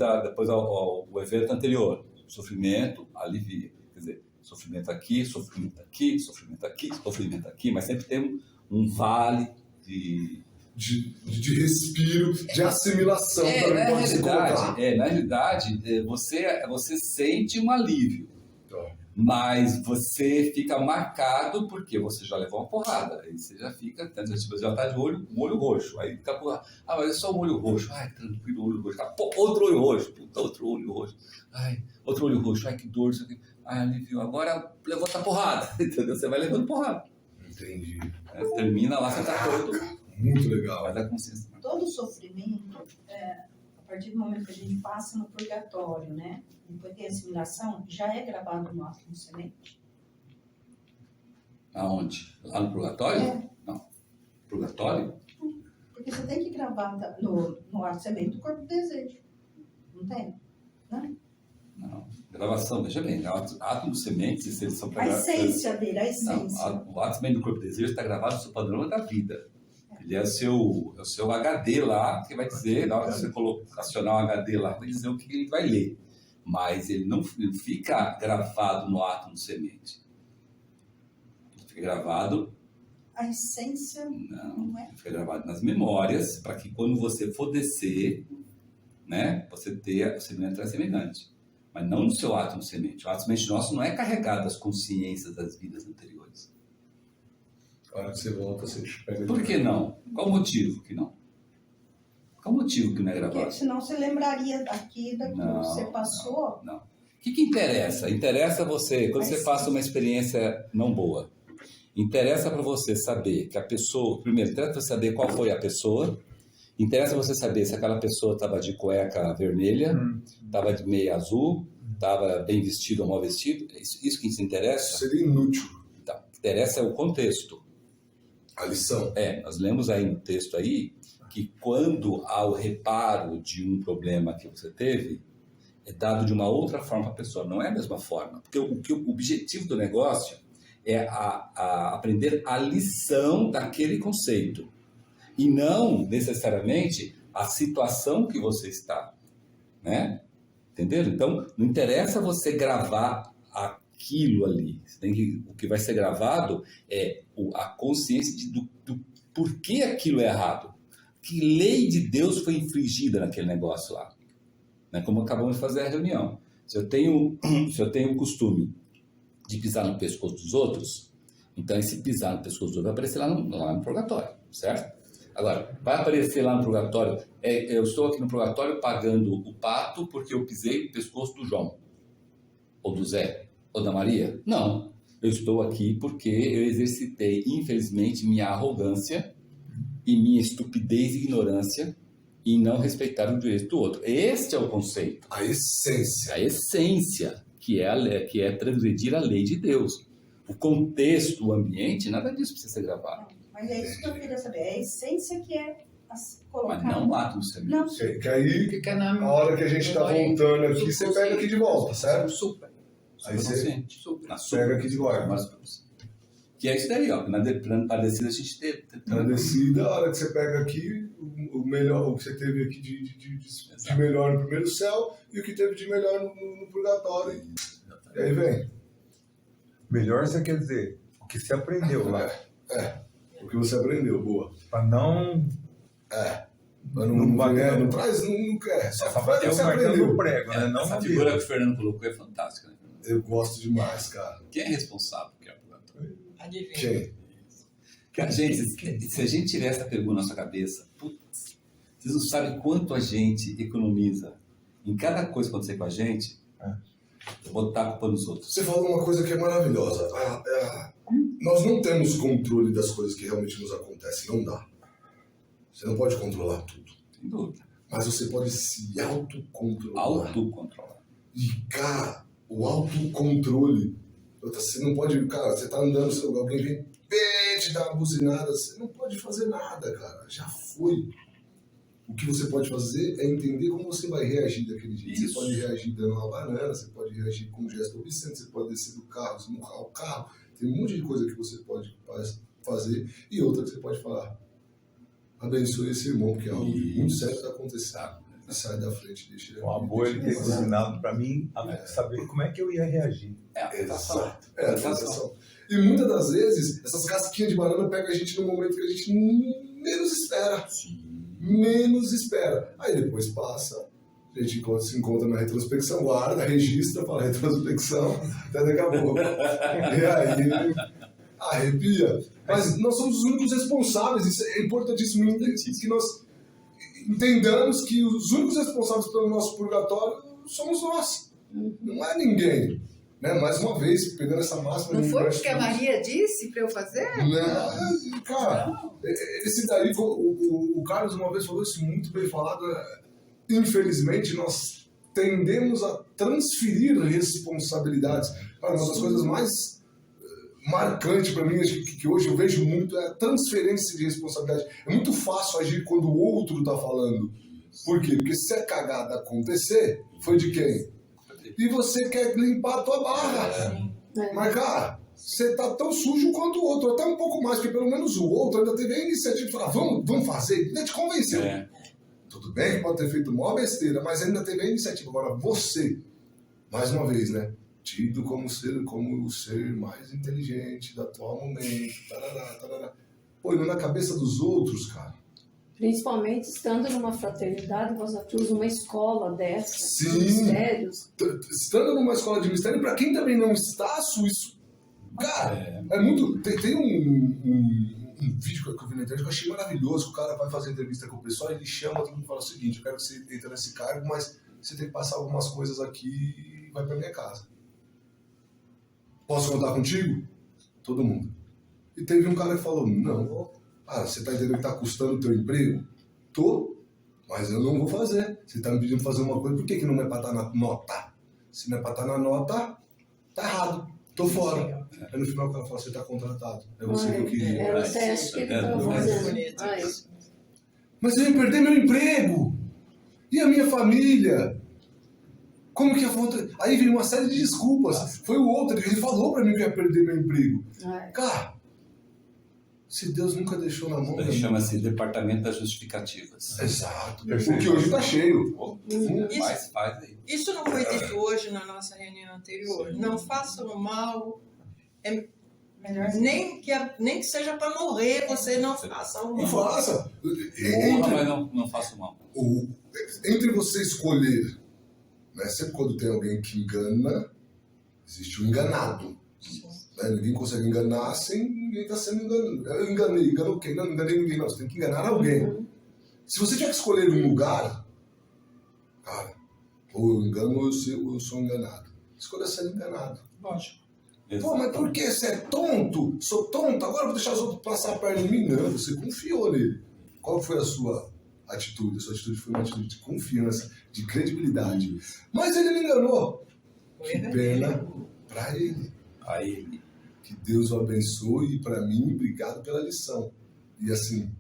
S6: o evento anterior, sofrimento, alivia. Quer dizer, sofrimento aqui, sofrimento aqui, sofrimento aqui, sofrimento aqui, mas sempre tem um vale de
S1: respiro, de assimilação.
S6: Na realidade, você sente um alívio, mas você fica marcado porque você já levou uma porrada, aí você já fica, você já está de um olho roxo, aí fica porra, mas é só um olho roxo, ai, tranquilo, olho roxo, outro olho roxo, puta, outro olho roxo, ai, outro olho roxo, ai, que dor, isso aqui, ai, alívio, agora levou outra porrada, entendeu? Você vai levando porrada.
S1: Entendi.
S6: Termina lá, você está todo.
S1: Muito legal.
S6: Vai dar consciência.
S11: Todo sofrimento, a partir do momento que a gente passa no purgatório, né? Depois tem a assimilação, já é gravado no átomo semente.
S6: Aonde? Lá no purgatório? Não. Purgatório?
S11: Porque você tem que gravar no átomo semente do corpo do desejo. Não tem? Não.
S6: Não. Gravação, veja bem, átomo sementes, eles são para
S11: a essência dele, a essência.
S6: Não, o átomo semente do corpo do desejo está gravado no seu padrão da vida. Ele é o seu HD lá, que vai dizer, na hora que você acionar o HD lá, vai dizer o que ele vai ler. Mas ele não fica gravado no átomo semente. Ele fica gravado...
S11: A essência não é?
S6: Ele fica gravado nas memórias, para que quando você for descer, né, você tenha o semelhante semelhante. Mas não no seu átomo semente. O átomo semente nosso não é carregado das consciências das vidas anteriores.
S1: A hora que você volta, você pega...
S6: Por que não? Qual o motivo que não? Qual o motivo que não é gravado?
S11: Porque senão você lembraria daquilo que você passou.
S6: Não. O que interessa? Interessa você, quando você passa uma experiência não boa, interessa para você saber que a pessoa... Primeiro, interessa para você saber qual foi a pessoa. Interessa você saber se aquela pessoa estava de cueca vermelha, estava de meia azul, estava bem vestido ou mal vestido. Isso que te interessa?
S1: Seria inútil.
S6: Então, o que interessa é o contexto.
S1: A lição.
S6: Nós lemos aí no texto aí que quando há o reparo de um problema que você teve, é dado de uma outra forma para a pessoa, não é a mesma forma. Porque o objetivo do negócio é aprender a lição daquele conceito e não necessariamente a situação que você está, né? Entendeu? Então, não interessa você gravar aquilo ali. O que vai ser gravado é a consciência do porquê aquilo é errado. Que lei de Deus foi infringida naquele negócio lá. Né? Como acabamos de fazer a reunião. Se eu tenho o costume de pisar no pescoço dos outros, então esse pisar no pescoço dos outros vai aparecer lá no purgatório, certo? Agora, vai aparecer lá no purgatório, eu estou aqui no purgatório pagando o pato porque eu pisei no pescoço do João, ou do Zé, ou da Maria? Não. Eu estou aqui porque eu exercitei, infelizmente, minha arrogância e minha estupidez e ignorância em não respeitar o direito do outro. Este é o conceito.
S1: A essência.
S6: A essência, que é transgredir a lei de Deus. O contexto, o ambiente, nada disso precisa ser gravado.
S11: Mas é isso que eu queria saber. É a essência que é colocada.
S6: Mas não o átomo semente.
S1: Que aí, a hora que a gente está voltando aqui, você pega aqui de volta, certo?
S7: Super.
S1: Aí você
S6: Na
S1: pega aqui de volta.
S6: Que é isso daí, ó. Na descida a gente teve.
S1: Na descida, a hora que você pega aqui, o melhor, o que você teve aqui de melhor no primeiro céu e o que teve de melhor no purgatório. E aí vem.
S5: Melhor você quer dizer, O que você aprendeu lá.
S1: O que você aprendeu, boa.
S5: Para não...
S1: Mas não traz, não quer. Só faz o que você aprendeu.
S5: Prego, né? Não
S6: essa figura que o Fernando colocou é fantástica. Né?
S1: Eu gosto demais, cara.
S6: Quem é responsável por criar purgatório?
S3: Adivinha.
S1: Quem?
S6: Cara, gente, se a gente tiver essa pergunta na sua cabeça, putz, vocês não sabem quanto a gente economiza em cada coisa que acontecer com a gente, botar a culpa nos outros.
S1: Você falou uma coisa que é maravilhosa. Nós não temos controle das coisas que realmente nos acontecem. Não dá. Você não pode controlar tudo.
S6: Sem dúvida.
S1: Mas você pode se autocontrolar.
S6: Autocontrolar.
S1: E, cara, o autocontrole. Você não pode... Cara, você tá andando, alguém vem te dar uma buzinada. Você não pode fazer nada, cara. Já foi. O que você pode fazer é entender como você vai reagir daquele jeito.
S6: Isso.
S1: Você pode reagir dando uma banana, você pode reagir com um gesto obsceno, você pode descer do carro, esmurrar o carro. Tem um monte de coisa que você pode fazer e outra que você pode falar. Abençoe esse irmão, que é algo muito sério que está acontecendo. E sai da frente, deixa ele.
S5: Uma boa ele ter ensinado para mim a saber como é que eu ia reagir.
S1: Exato. É a tentação. E muitas das vezes, essas casquinhas de banana pegam a gente no momento que a gente menos espera. Menos espera. Aí depois passa, a gente se encontra na retrospecção, guarda, registra, fala retrospecção, até daqui a pouco. E aí, arrepia. Mas nós somos os únicos responsáveis, isso é importantíssimo, que nós entendamos que os únicos responsáveis pelo nosso purgatório somos nós. Não é ninguém. Né? Mais uma vez, pegando essa máxima...
S7: Não foi porque a Maria disse para eu fazer?
S1: Não, cara, esse daí, o Carlos uma vez falou isso muito bem falado, infelizmente nós tendemos a transferir responsabilidades. Cara, uma das coisas mais marcantes para mim, que hoje eu vejo muito, é a transferência de responsabilidade. É muito fácil agir quando o outro está falando. Por quê? Porque se a cagada acontecer, foi de quem? E você quer limpar a tua barra. Mas, cara, você tá tão sujo quanto o outro, até um pouco mais, porque pelo menos o outro ainda teve a iniciativa de falar, vamos fazer, ainda te convenceu. Tudo bem que pode ter feito uma besteira, mas ainda teve a iniciativa. Agora, você, mais uma vez, né, tido como o ser mais inteligente do atual momento, tarará. Pô, indo na cabeça dos outros, cara.
S4: Principalmente estando numa fraternidade Rosa Cruz, uma escola dessa,
S1: Sim.
S4: de mistérios.
S1: Estando numa escola de mistério, para quem também não está, isso. Cara, é muito. Tem um vídeo que eu vi na internet que eu achei maravilhoso, que o cara vai fazer entrevista com o pessoal e ele chama todo mundo e fala o seguinte: eu quero que você entre nesse cargo, mas você tem que passar algumas coisas aqui e vai pra minha casa. Posso contar contigo? Todo mundo. E teve um cara que falou: não. Você tá entendendo que tá custando o teu emprego? Tô, mas eu não vou fazer. Você tá me pedindo fazer uma coisa, por que não é pra estar na nota? Se não é pra estar na nota, tá errado. Tô fora. Aí no final o cara fala: você tá contratado. É você que eu queria.
S4: É o teste que ele tava fazendo.
S1: Mas eu ia perder meu emprego. E a minha família? Como que ia... Aí veio uma série de desculpas. Foi o outro, ele falou pra mim que eu ia perder meu emprego. Cara, se Deus nunca deixou na mão...
S6: Chama-se Departamento das Justificativas.
S1: Exato. O que hoje está cheio.
S6: Mas faz aí.
S3: Isso não foi dito hoje na nossa reunião anterior. Não façam o mal. É melhor nem que seja para morrer, você não faça o mal.
S1: Não faça.
S6: Mas não faça o mal.
S1: Entre você escolher, né, sempre quando tem alguém que engana, existe um enganado. Né? Ninguém consegue enganar sem ninguém estar sendo enganado. Eu enganei quem? Não enganei ninguém, não. Você tem que enganar alguém. Se você tiver que escolher um lugar, cara, ou eu engano ou eu sou enganado. Escolha ser enganado.
S6: Lógico.
S1: Pô, mas por que? Você é tonto? Sou tonto? Agora eu vou deixar os outros passar a perna em mim? Não, você confiou nele. Qual foi a sua atitude? A sua atitude foi uma atitude de confiança, de credibilidade. Mas ele me enganou. Que pena pra ele.
S6: A ele.
S1: Que Deus o abençoe e para mim, obrigado pela lição. E assim,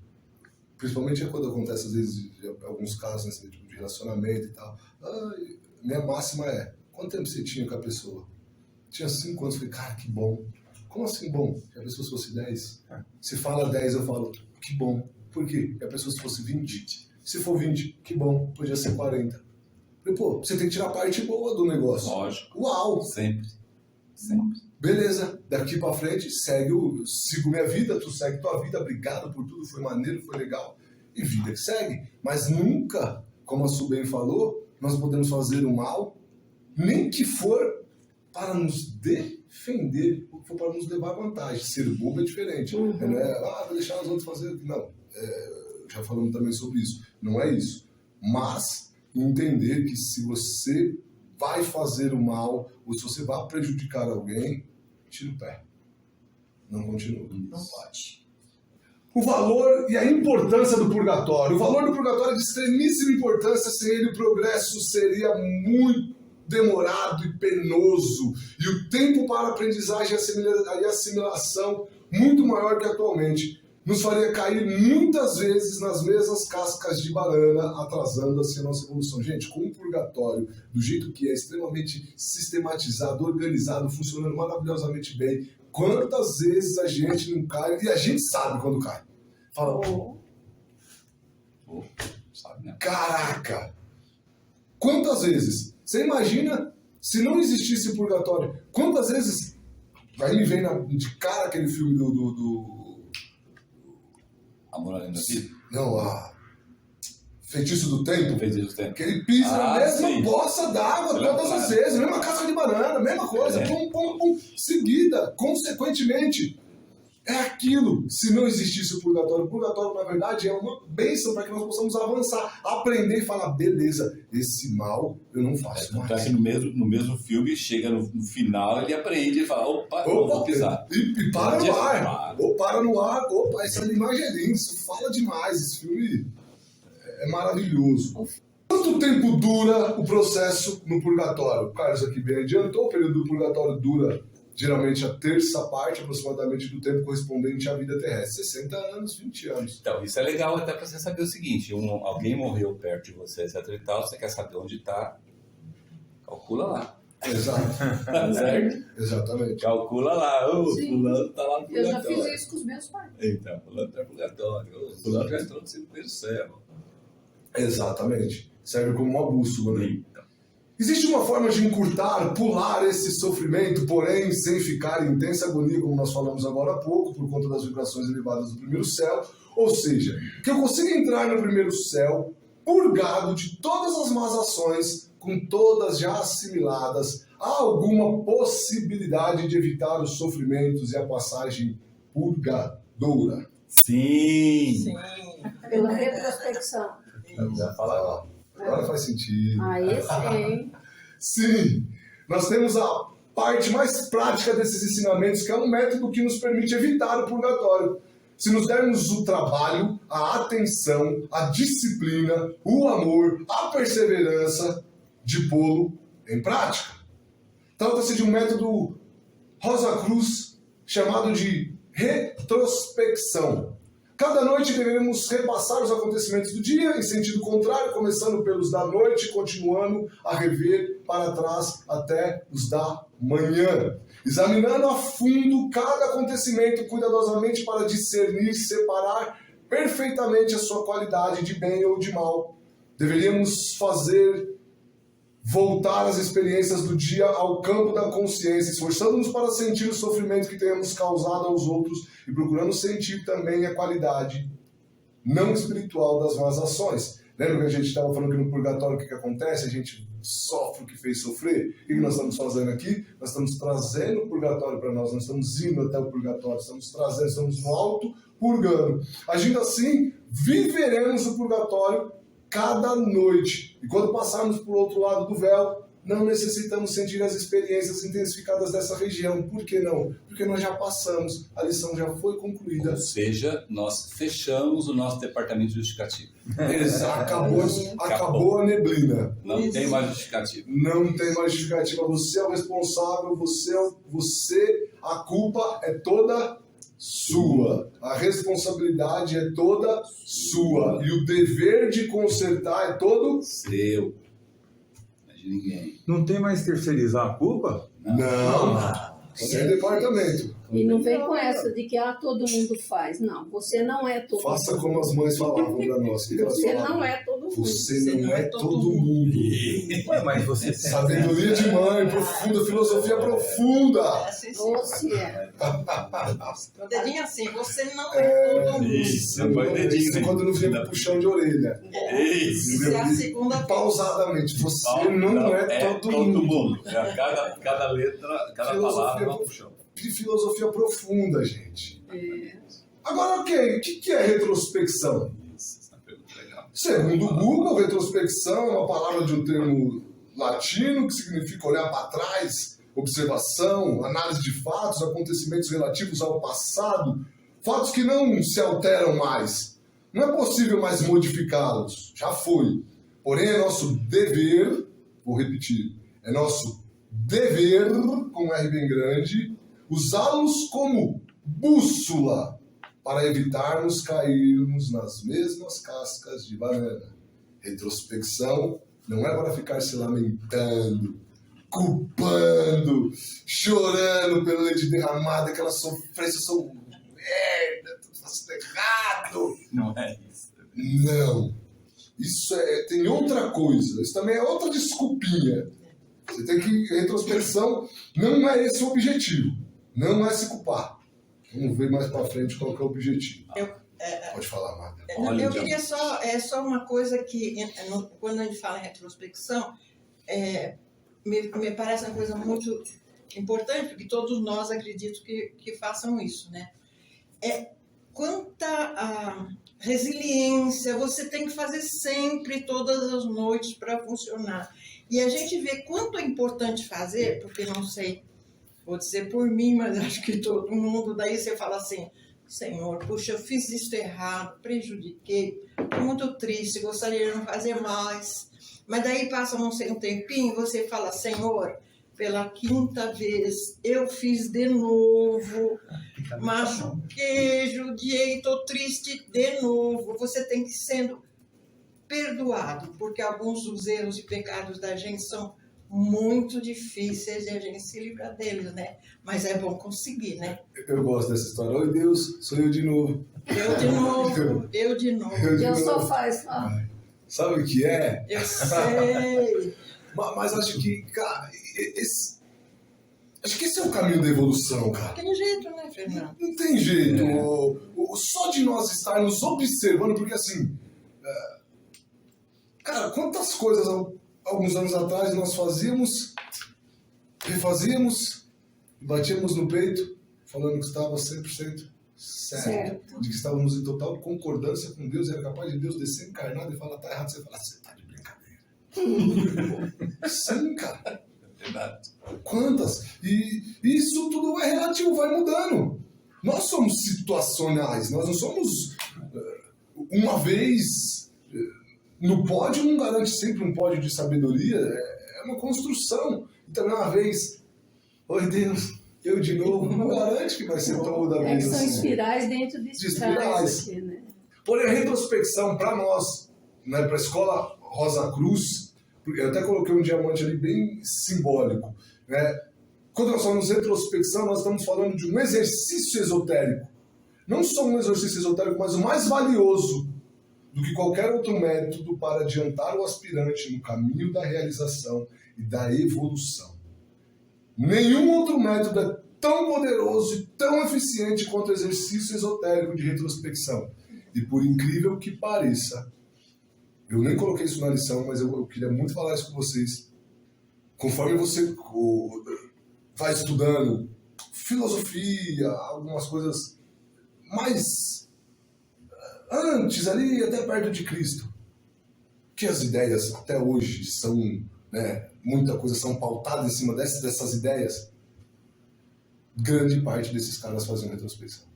S1: principalmente quando acontece às vezes alguns casos nesse tipo de relacionamento e tal. Minha máxima é: quanto tempo você tinha com a pessoa? Tinha 5 anos. Falei: cara, que bom. Como assim bom? Se a pessoa fosse 10. Se fala 10, eu falo: que bom. Por quê? Porque a pessoa se fosse 20. Se for 20, que bom. Podia ser 40. Falei: pô, você tem que tirar a parte boa do negócio.
S6: Lógico.
S1: Uau.
S6: Sempre.
S1: Beleza, daqui pra frente sigo minha vida, tu segue tua vida, obrigado por tudo, foi maneiro, foi legal. E vida que segue. Mas nunca, como a Su bem falou, nós podemos fazer o mal, nem que for para nos defender, ou que for para nos levar vantagem. Ser bobo é diferente. Não é, vou deixar os outros fazer. Não, já falamos também sobre isso. Não é isso. Mas entender que se você vai fazer o mal, ou se você vai prejudicar alguém, tira o pé. Não continua.
S3: Não pode.
S1: O valor e a importância do purgatório. O valor do purgatório é de extremíssima importância. Sem ele, o progresso seria muito demorado e penoso. E o tempo para aprendizagem e assimilação muito maior que atualmente. Nos faria cair muitas vezes nas mesmas cascas de banana, atrasando assim a nossa evolução. Gente, com o purgatório, do jeito que é, extremamente sistematizado, organizado, funcionando maravilhosamente bem, quantas vezes a gente não cai, e a gente sabe quando cai. Fala,
S6: sabe, né?
S1: Caraca! Quantas vezes? Você imagina se não existisse o purgatório? Quantas vezes? Aí me vem de cara aquele filme do
S6: Amor além da vida?
S1: Não, Feitiço do Tempo.
S6: Feitiço do Tempo.
S1: Que ele pisa na mesma
S6: sim.
S1: poça d'água todas as vezes, mesma casca de banana, mesma coisa, pum, pum, pum, seguida, consequentemente. É aquilo, se não existisse o purgatório, na verdade, é uma bênção para que nós possamos avançar, aprender e falar, beleza, esse mal eu não faço mais.
S6: Então, que no mesmo filme, chega no final, ele aprende e fala, opa, vou pisar.
S1: E para no ar, ou para no ar, opa, essa imagem é linda, isso fala demais, esse filme é maravilhoso. Quanto tempo dura o processo no purgatório? O Carlos aqui bem adiantou, o período do purgatório dura geralmente a terça parte, aproximadamente, do tempo correspondente à vida terrestre. 60 anos, 20 anos.
S6: Então, isso é legal até para você saber o seguinte, alguém morreu perto de você, etc e tal, você quer saber onde está, calcula lá.
S1: Exato.
S6: Certo?
S1: Exatamente.
S6: Calcula lá, fulano está lá no
S11: Eu já
S6: purgatório.
S11: fiz isso com os meus pais.
S6: Então, fulano está no purgatório, fulano já entrou no primeiro céu.
S1: Exatamente. Serve como uma bússola, né? Existe uma forma de encurtar, pular esse sofrimento, porém sem ficar em intensa agonia, como nós falamos agora há pouco, por conta das vibrações elevadas do primeiro céu. Ou seja, que eu consiga entrar no primeiro céu purgado de todas as más ações, com todas já assimiladas. Há alguma possibilidade de evitar os sofrimentos e a passagem purgadora?
S6: Sim!
S4: Pela retrospecção.
S1: Já fala, agora faz sentido.
S4: Aí sim.
S1: Sim, nós temos a parte mais prática desses ensinamentos, que é um método que nos permite evitar o purgatório. Se nos dermos o trabalho, a atenção, a disciplina, o amor, a perseverança de pô-lo em prática. Trata-se de um método Rosa Cruz chamado de retrospecção. Cada noite devemos repassar os acontecimentos do dia em sentido contrário, começando pelos da noite e continuando a rever para trás até os da manhã. Examinando a fundo cada acontecimento cuidadosamente para discernir, separar perfeitamente a sua qualidade de bem ou de mal. Deveríamos voltar as experiências do dia ao campo da consciência, esforçando-nos para sentir o sofrimento que tenhamos causado aos outros e procurando sentir também a qualidade não espiritual das más ações. Lembra que a gente estava falando que no purgatório o que acontece? A gente sofre o que fez sofrer. O que nós estamos fazendo aqui? Nós estamos trazendo o purgatório para nós estamos indo até o purgatório, estamos no alto purgando. Agindo assim, viveremos o purgatório cada noite. E quando passarmos para o outro lado do véu, não necessitamos sentir as experiências intensificadas dessa região. Por que não? Porque nós já passamos, a lição já foi concluída.
S6: Ou seja, nós fechamos o nosso departamento justificativo.
S1: Acabou a neblina.
S6: Não tem mais justificativo.
S1: Não tem mais justificativa. Você é o responsável, a culpa é toda sua. A responsabilidade é toda sua. E o dever de consertar é todo
S6: seu. Não é de ninguém.
S5: Não tem mais terceirizar a culpa?
S1: Não. Sem departamento.
S4: E não vem com essa de que todo mundo faz. Não, você não é todo
S1: Faça
S4: mundo.
S1: como as mães falavam da nossa. Que elas
S4: Você
S1: falavam?
S4: não é todo mundo.
S1: Você não é todo mundo.
S5: Ué, mas você
S1: Sabedoria de mãe, profunda, filosofia profunda.
S4: Você é.
S3: O dedinho assim, você não é todo mundo.
S5: Isso, põe o dedinho,
S1: Isso
S5: né?
S1: quando não vem com puxão de orelha.
S5: Isso.
S3: Isso é a segunda vez.
S1: Pausadamente, você não é todo mundo.
S5: É, cada letra, cada palavra é uma puxão.
S1: Filosofia profunda, gente. Agora, ok, o que é retrospecção?
S6: Essa pergunta é legal.
S1: Segundo o Google, retrospecção é uma palavra de um termo latino que significa olhar para trás, observação, análise de fatos, acontecimentos relativos ao passado, fatos que não se alteram mais. Não é possível mais modificá-los, já foi. Porém, é nosso dever, vou repetir, é nosso dever, com um R bem grande, usá-los como bússola para evitarmos cairmos nas mesmas cascas de banana. Retrospecção não é para ficar se lamentando, culpando, chorando pelo leite derramado, aquela sofrência, eu sou merda, tô fazendo errado.
S6: Não é isso.
S1: Não. Isso tem outra coisa. Isso também é outra desculpinha. Você tem que... Retrospecção não é esse o objetivo. Não é se culpar. Vamos ver mais pra frente qual que é o objetivo. Pode falar, Marta.
S3: Eu queria só uma coisa que, quando a gente fala em retrospecção, me parece uma coisa muito importante, porque todos nós acredito que façam isso, né? Quanta resiliência você tem que fazer sempre, todas as noites, para funcionar. E a gente vê quanto é importante fazer, porque não sei, vou dizer por mim, mas acho que todo mundo, daí você fala assim, Senhor, puxa, eu fiz isso errado, prejudiquei, estou muito triste, gostaria de não fazer mais. Mas daí passa não sei um tempinho e você fala, Senhor, pela 5ª vez eu fiz de novo, machuquei, judiei, estou triste de novo. Você tem que ir sendo perdoado, porque alguns dos erros e pecados da gente são muito difíceis e a gente se livra deles, né? Mas é bom conseguir, né?
S1: Eu gosto dessa história. Oi, Deus, sou eu de novo.
S3: Eu de novo, eu de novo.
S4: Deus só faz.
S1: Sabe o que é?
S3: Eu sei.
S1: Mas acho que, cara, acho que esse é o caminho da evolução, cara.
S3: Tem jeito, né, Fernando?
S1: Não tem jeito. Só de nós estarmos observando, porque assim, cara, quantas coisas alguns anos atrás nós fazíamos, refazíamos, batíamos no peito, falando que estava 100% certo, de que estávamos em total concordância com Deus, e era capaz de Deus descer encarnado e falar, tá errado, você fala, você tá de brincadeira. Sim, cara.
S6: Verdade.
S1: Quantas? E isso tudo é relativo, vai mudando. Nós somos situacionais, nós não somos uma vez no pódio, não garante sempre um pódio de sabedoria, é uma construção. Então, uma vez, oi Deus, eu de novo, não garante que vai ser toda
S4: Que
S1: vez
S4: são
S1: assim.
S4: espirais dentro de espirais. Aqui, né?
S1: Porém, a retrospecção para nós, né, para a Escola Rosa Cruz, eu até coloquei um diamante ali bem simbólico, né? Quando nós falamos retrospecção, nós estamos falando de um exercício esotérico. Não só um exercício esotérico, mas o mais valioso do que qualquer outro método para adiantar o aspirante no caminho da realização e da evolução. Nenhum outro método é tão poderoso e tão eficiente quanto o exercício esotérico de retrospecção. E por incrível que pareça, eu nem coloquei isso na lição, mas eu queria muito falar isso com vocês. Conforme você vai estudando filosofia, algumas coisas mais antes, ali até perto de Cristo, que as ideias até hoje são, né, muita coisa são pautadas em cima dessas ideias, grande parte desses caras faziam retrospecção.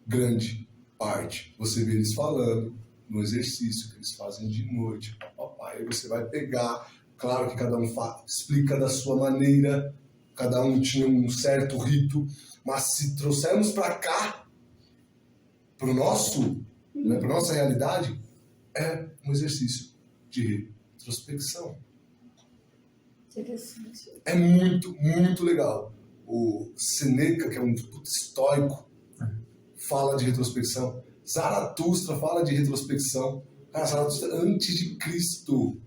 S1: Grande parte. Você vê eles falando no exercício que eles fazem de noite, papai, aí você vai pegar, claro que cada um explica da sua maneira, cada um tinha um certo rito, mas se trouxermos para cá, para né, para nossa realidade, é um exercício de retrospecção.
S4: Interessante.
S1: É muito, muito legal. o Sêneca, que é um estoico, fala de retrospecção. Zaratustra fala de retrospecção. Cara, Zaratustra antes de Cristo.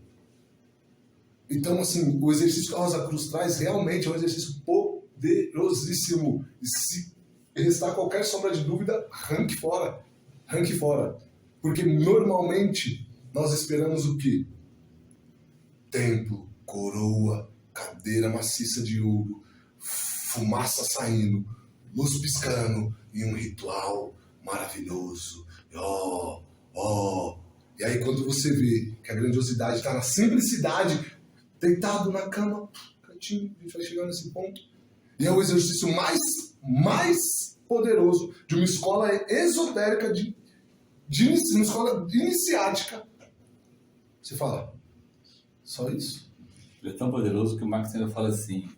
S1: Então, assim, o exercício que a Rosa Cruz traz realmente é um exercício poderosíssimo. E se restar qualquer sombra de dúvida, arranque fora. Arranque fora. Porque normalmente nós esperamos o quê? Templo, coroa, cadeira maciça de ouro, fumaça saindo, luz piscando e um ritual maravilhoso. E aí quando você vê que a grandiosidade está na simplicidade, deitado na cama, cantinho, a gente vai chegar nesse ponto. E é o exercício mais poderoso de uma escola esotérica, de uma escola iniciática. Você fala, só isso?
S6: Ele é tão poderoso que o Max ainda fala assim: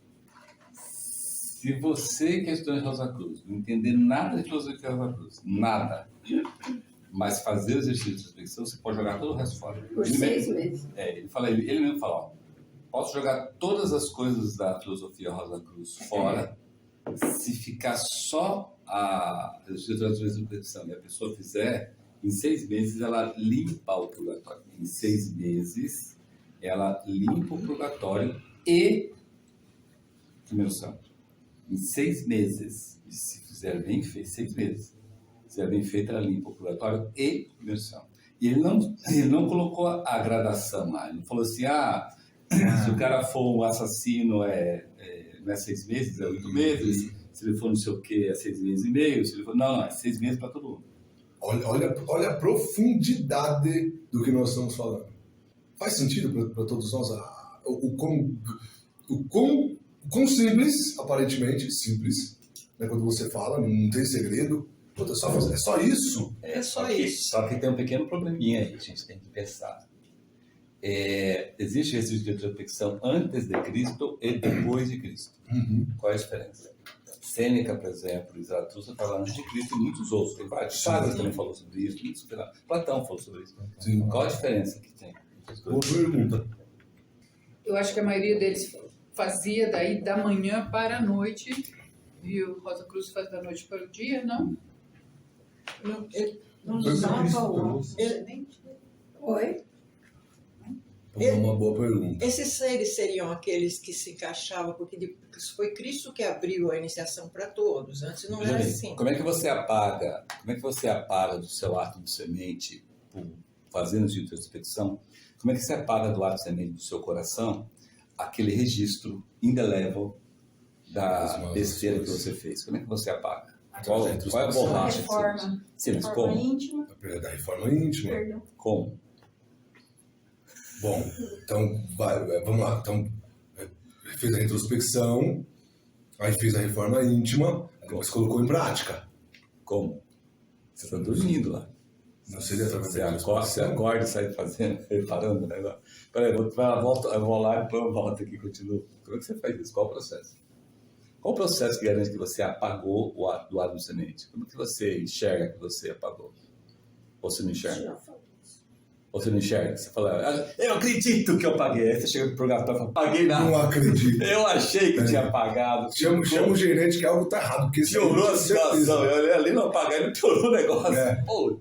S6: se você que é estudante de Rosa Cruz não entender nada de filosofia de Rosa Cruz, nada, mas fazer o exercício de reflexão, você pode jogar todo o resto fora.
S4: Por 6 meses.
S6: Ele mesmo fala, ó, posso jogar todas as coisas da filosofia Rosa Cruz fora, se ficar só a exercício de reflexão e a pessoa fizer, em 6 meses ela limpa o purgatório. Em 6 meses ela limpa o purgatório e imersão. Em 6 meses, se fizer bem feito, 6 meses, se fizer bem feito, ela limpa o purgatório e imersão. E ele não colocou a gradação lá. Ele não falou assim, se o cara for um assassino não é 6 meses, é 8 meses. Se ele for não sei o que, é 6 meses e meio. Se ele for... Não, é 6 meses para todo mundo.
S1: Olha a profundidade do que nós estamos falando. Faz sentido para todos nós o quão simples, aparentemente simples, né, quando você fala, não tem segredo. Puta, é só isso.
S3: É só isso.
S6: Só que tem um pequeno probleminha aí que a gente tem que pensar. Existe exercício de reflexão antes de Cristo e depois de Cristo. Qual é a diferença? Sêneca, por exemplo, e Zaratustra falaram antes de Cristo e muitos outros. Tem vários. Chagas também falou sobre isso. Platão falou sobre isso.
S1: Sim.
S6: Qual a diferença que tem?
S1: Boa pergunta.
S7: Eu acho que a maioria deles fazia daí da manhã para a noite, e o Rosa Cruz faz da noite para o dia, não?
S3: Não usava o...
S4: Oi?
S1: É uma boa pergunta.
S3: Esses seres seriam aqueles que se encaixavam, porque foi Cristo que abriu a iniciação para todos. Antes não era assim.
S6: Como é que você apaga do seu ato de semente, fazendo de introspecção, como é que você apaga do ato de semente do seu coração aquele registro indelével da besteira que você fez? Como é que você apaga? Qual é a borracha?
S11: Reforma íntima.
S1: Da reforma íntima.
S11: Perdão.
S6: Como?
S1: Bom, então, vamos lá. Então, fez a retrospecção, aí fez a reforma íntima, depois colocou em prática.
S6: Como? Você está dormindo lá.
S1: Não seria através da
S6: Você acorda e sai fazendo, reparando o negócio. Peraí, eu vou lá e depois eu volto aqui e continuo. Como é que você faz isso? Qual o processo? Qual o processo que garante que você apagou o ato do lado do semente? Como que você enxerga que você apagou? Ou você não enxerga? Ou você não enxerga? Você fala, eu acredito que eu paguei. Aí você chega pro purgatório e fala, paguei nada.
S1: Não acredito.
S6: Eu achei que tinha pagado.
S1: Chama o gerente que algo tá errado. Porque
S6: piorou a situação. Eu ali não pagar, ele piorou o negócio. Pô,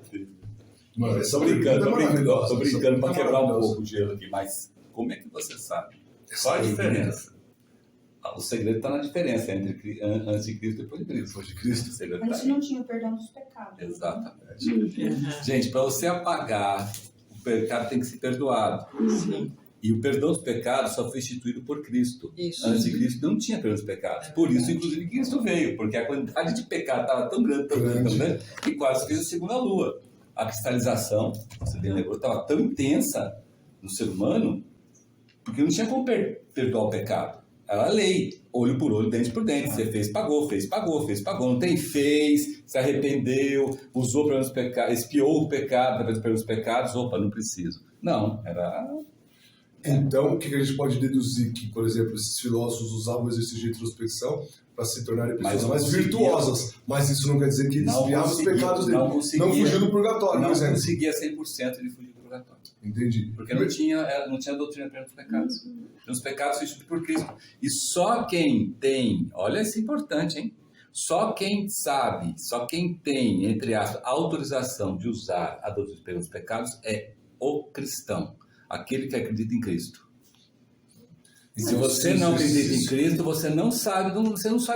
S1: mano,
S6: tô brincando para quebrar um pouco o gelo aqui, mas como é que você sabe? Qual a diferença? O segredo está na diferença entre antes de Cristo e depois de Cristo. Depois de Cristo, o segredo
S11: Antes não tinha o perdão dos pecados.
S6: Exatamente. Gente, para você apagar, o pecado tem que ser perdoado.
S3: Sim.
S6: E o perdão dos pecados só foi instituído por Cristo.
S3: Isso.
S6: Antes de Cristo não tinha perdão dos pecados. Por isso, inclusive, Cristo veio, porque a quantidade de pecado estava tão grande, que quase fez a segunda lua. A cristalização, você bem lembrou, estava tão intensa no ser humano, porque não tinha como perdoar o pecado. Era lei, olho por olho, dente por dente. Você fez, pagou, fez, pagou, fez, pagou. Não tem fez, se arrependeu, usou para os pecados, espiou o pecado, talvez pelos pecados, opa, não preciso. Não, era...
S1: Então, o que a gente pode deduzir? Que, por exemplo, esses filósofos usavam o exercício de introspecção para se tornarem pessoas mais virtuosas. Mas isso não quer dizer que eles espiavam os pecados dele. Não fugiu do purgatório, por exemplo.
S6: Não conseguia 100% de fugir do purgatório. purgatório.
S1: Entendi.
S6: Porque não tinha doutrina perante os pecados. Então, os pecados são instituídos por Cristo. E só quem tem, olha, isso é importante, hein? Só quem sabe, só quem tem, entre aspas, autorização de usar a doutrina pelos pecados é o cristão, aquele que acredita em Cristo. E se você não acredita em Cristo, você não sabe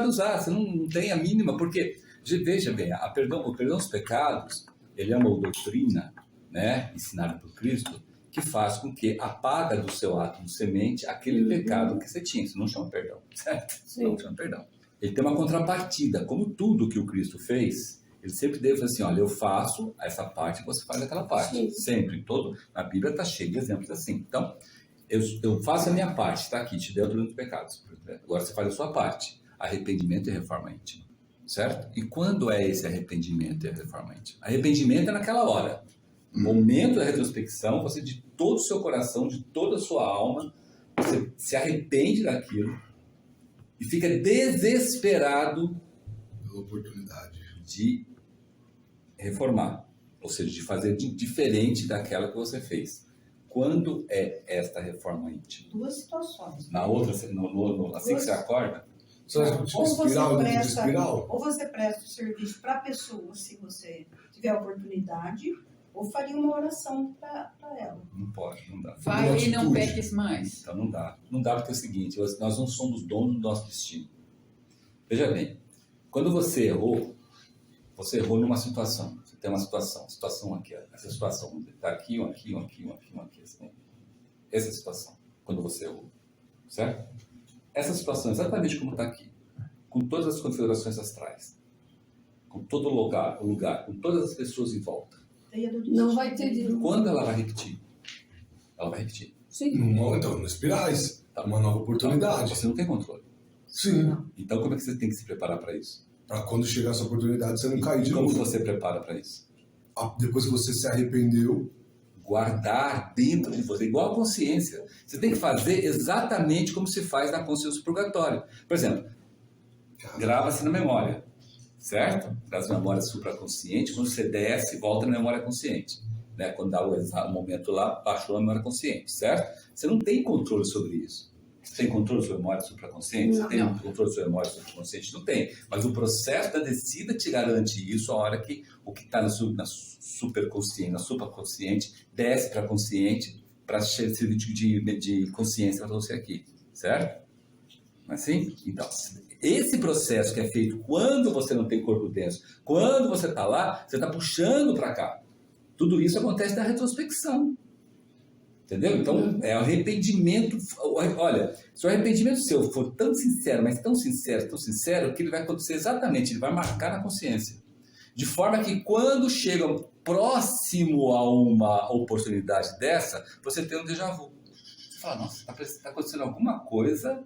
S6: usar, você não tem a mínima, porque, veja bem, o perdão dos pecados, ele é uma doutrina, né, ensinada por Cristo, que faz com que apaga do seu átomo semente aquele pecado que você tinha. Isso não chama perdão, certo?
S4: Sim.
S6: Não chama perdão. Ele tem uma contrapartida, como tudo que o Cristo fez, ele sempre deve falar assim, olha, eu faço essa parte, você faz aquela parte.
S4: Sim.
S6: Sempre, a Bíblia está cheia de exemplos assim. Então, eu faço a minha parte, está aqui, te dei a doutrina dos pecados. Agora você faz a sua parte, arrependimento e reforma íntima, certo? E quando é esse arrependimento e a reforma íntima? Arrependimento é naquela hora. No momento da retrospecção, você de todo o seu coração, de toda a sua alma, você se arrepende daquilo, e fica desesperado
S1: Pela oportunidade
S6: de reformar, ou seja, de fazer diferente daquela que você fez. Quando é esta reforma íntima?
S11: Duas situações.
S6: Na outra, assim que você acorda?
S11: Ou você presta o serviço para a pessoa, se você tiver a oportunidade, ou faria uma oração para ela.
S6: Não pode, não dá.
S7: Vai e não peques mais.
S6: Então não dá. Não dá porque é o seguinte, nós não somos donos do nosso destino. Veja bem, quando você errou numa situação. Você tem uma situação aqui, essa situação, está aqui, aqui. Assim. Essa situação, quando você errou, certo? Essa situação, exatamente como está aqui, com todas as configurações astrais, com todo o lugar, com todas as pessoas em volta.
S4: Não vai ter de novo.
S6: Quando ela vai repetir? Ela vai repetir.
S4: Sim.
S1: Então, nas espirais.
S6: Tá.
S1: Uma nova oportunidade.
S6: Você não tem controle.
S1: Sim.
S6: Então, como é que você tem que se preparar para isso?
S1: Para quando chegar essa oportunidade, você não cair de
S6: Como
S1: novo.
S6: você prepara para isso?
S1: Depois que você se arrependeu.
S6: Guardar dentro de você, igual a consciência. Você tem que fazer exatamente como se faz na consciência do purgatório. Por exemplo, grava-se na memória, certo? Das memórias supraconscientes, quando você desce, volta na memória consciente. Né? Quando dá o momento lá, baixou a memória consciente, certo? Você não tem controle sobre isso. Você tem controle sobre a memória supraconsciente? Você tem controle sobre a memória subconsciente? Não tem. Mas o processo da descida te garante isso a hora que o que está na superconsciente, na supraconsciente, desce para a consciente para servir de consciência para você aqui, certo? Assim? Então, esse processo que é feito quando você não tem corpo denso, quando você está lá, você está puxando para cá. Tudo isso acontece na retrospecção. Entendeu? Então, é arrependimento. Olha, se o arrependimento seu for tão sincero, mas tão sincero, que ele vai acontecer exatamente, ele vai marcar na consciência. De forma que quando chega próximo a uma oportunidade dessa, você tem um déjà vu. Você fala, nossa, está acontecendo alguma coisa.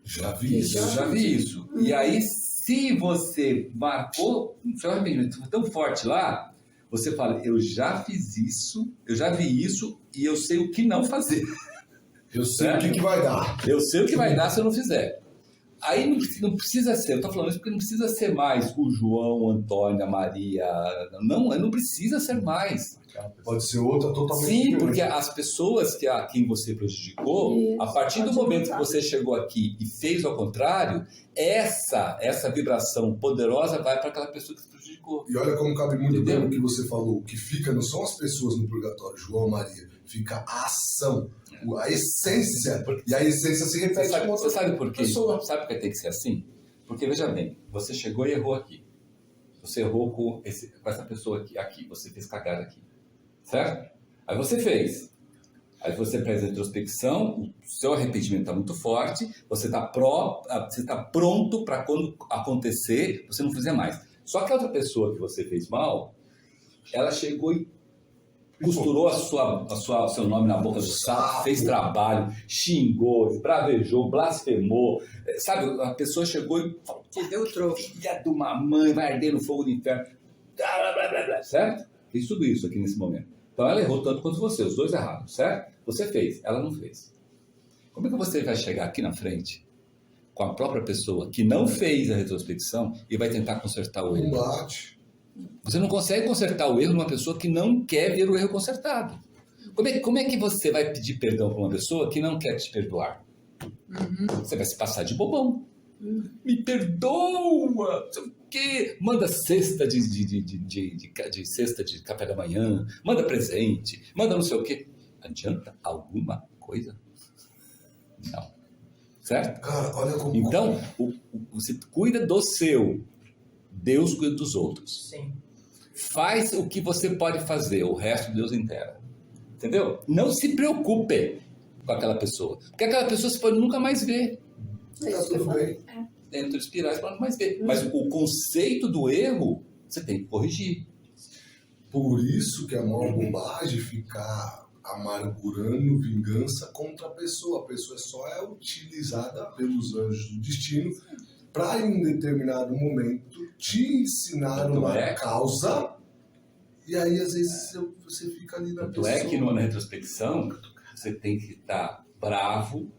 S1: Já vi isso.
S6: E aí, se você marcou o seu arrependimento tão forte lá, você fala, eu já fiz isso, eu já vi isso e eu sei o que não fazer.
S1: Eu sei o que vai dar.
S6: Eu sei o que vai dar se eu não fizer. Aí não precisa ser, eu estou falando isso porque não precisa ser mais o João, o Antônio, a Maria. Não precisa ser mais.
S1: Pode ser outra totalmente
S6: Sim,
S1: diferente.
S6: porque as pessoas a quem você prejudicou,
S4: Isso,
S6: a partir do
S4: pode
S6: momento
S4: mudar.
S6: que você chegou aqui e fez ao contrário, essa vibração poderosa vai para aquela pessoa que se prejudicou.
S1: E olha como cabe muito
S6: Entendeu?
S1: bem o que você falou. O que fica não são as pessoas no purgatório, João, Maria. Fica a ação, a essência. E a essência se repete com outra
S6: Você sabe por quê?
S1: pessoa.
S6: Sabe por que tem que ser assim? Porque, veja bem, você chegou e errou aqui. Você errou com essa pessoa aqui. Você fez cagada aqui. Certo? Aí você fez. Aí você faz a retrospecção, o seu arrependimento está muito forte, você está pronto para quando acontecer, você não fizer mais. Só que a outra pessoa que você fez mal, ela chegou e costurou o seu nome na boca do sapo, fez trabalho, xingou, esbravejou, blasfemou. Sabe, a pessoa chegou e falou,
S7: Te deu troco.
S6: filha de uma mãe, vai arder no fogo do inferno. Certo? Fez tudo isso aqui nesse momento. Então ela errou tanto quanto você, os dois erraram, certo? Você fez, ela não fez. Como é que você vai chegar aqui na frente com a própria pessoa que não fez a retrospecção e vai tentar consertar o erro?
S1: Combate.
S6: Você não consegue consertar o erro numa pessoa que não quer ver o erro consertado. Como é que você vai pedir perdão para uma pessoa que não quer te perdoar? Você vai se passar de bobão. Me perdoa! Não sei o quê. Manda cesta de cesta de café da manhã, manda presente, manda não sei o quê. Adianta alguma coisa? Não. Certo?
S1: Cara, olha como...
S6: Então, você cuida do seu, Deus cuida dos outros.
S8: Sim.
S6: Faz o que você pode fazer, o resto Deus inteira. Entendeu? Não se preocupe com aquela pessoa. Porque aquela pessoa você pode nunca mais ver.
S1: Tá tudo bem.
S6: Dentro dos espirais, pode nunca mais ver. Mas o conceito do erro, você tem que corrigir.
S1: Por isso que é uma bobagem ficar amargurando vingança contra a pessoa. A pessoa só é utilizada pelos anjos do destino para, em um determinado momento, te ensinar
S6: Tanto
S1: uma
S6: é.
S1: causa. E aí, às vezes, você fica ali na
S6: Tanto
S1: pessoa.
S6: é que na retrospecção, você tem que estar bravo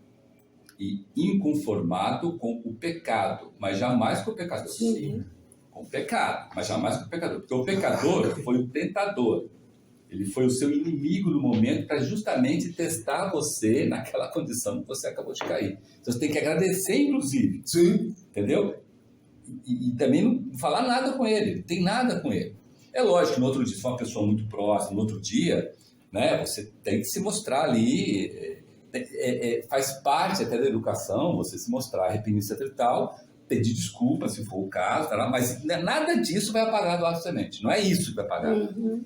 S6: e inconformado com o pecado, mas jamais com o pecador.
S4: Sim.
S6: Com o pecado, mas jamais com o pecador. Porque o pecador foi o tentador. Ele foi o seu inimigo no momento para justamente testar você naquela condição que você acabou de cair. Então você tem que agradecer, inclusive.
S1: Sim.
S6: Entendeu? E também não falar nada com ele, não tem nada com ele. É lógico que no outro dia, se for uma pessoa muito próxima, no outro dia, né, você tem que se mostrar ali, faz parte até da educação, você se mostrar arrependido e tal, pedir desculpa se for o caso, tá lá, mas nada disso vai apagar do ato semente. Não é isso que vai apagar.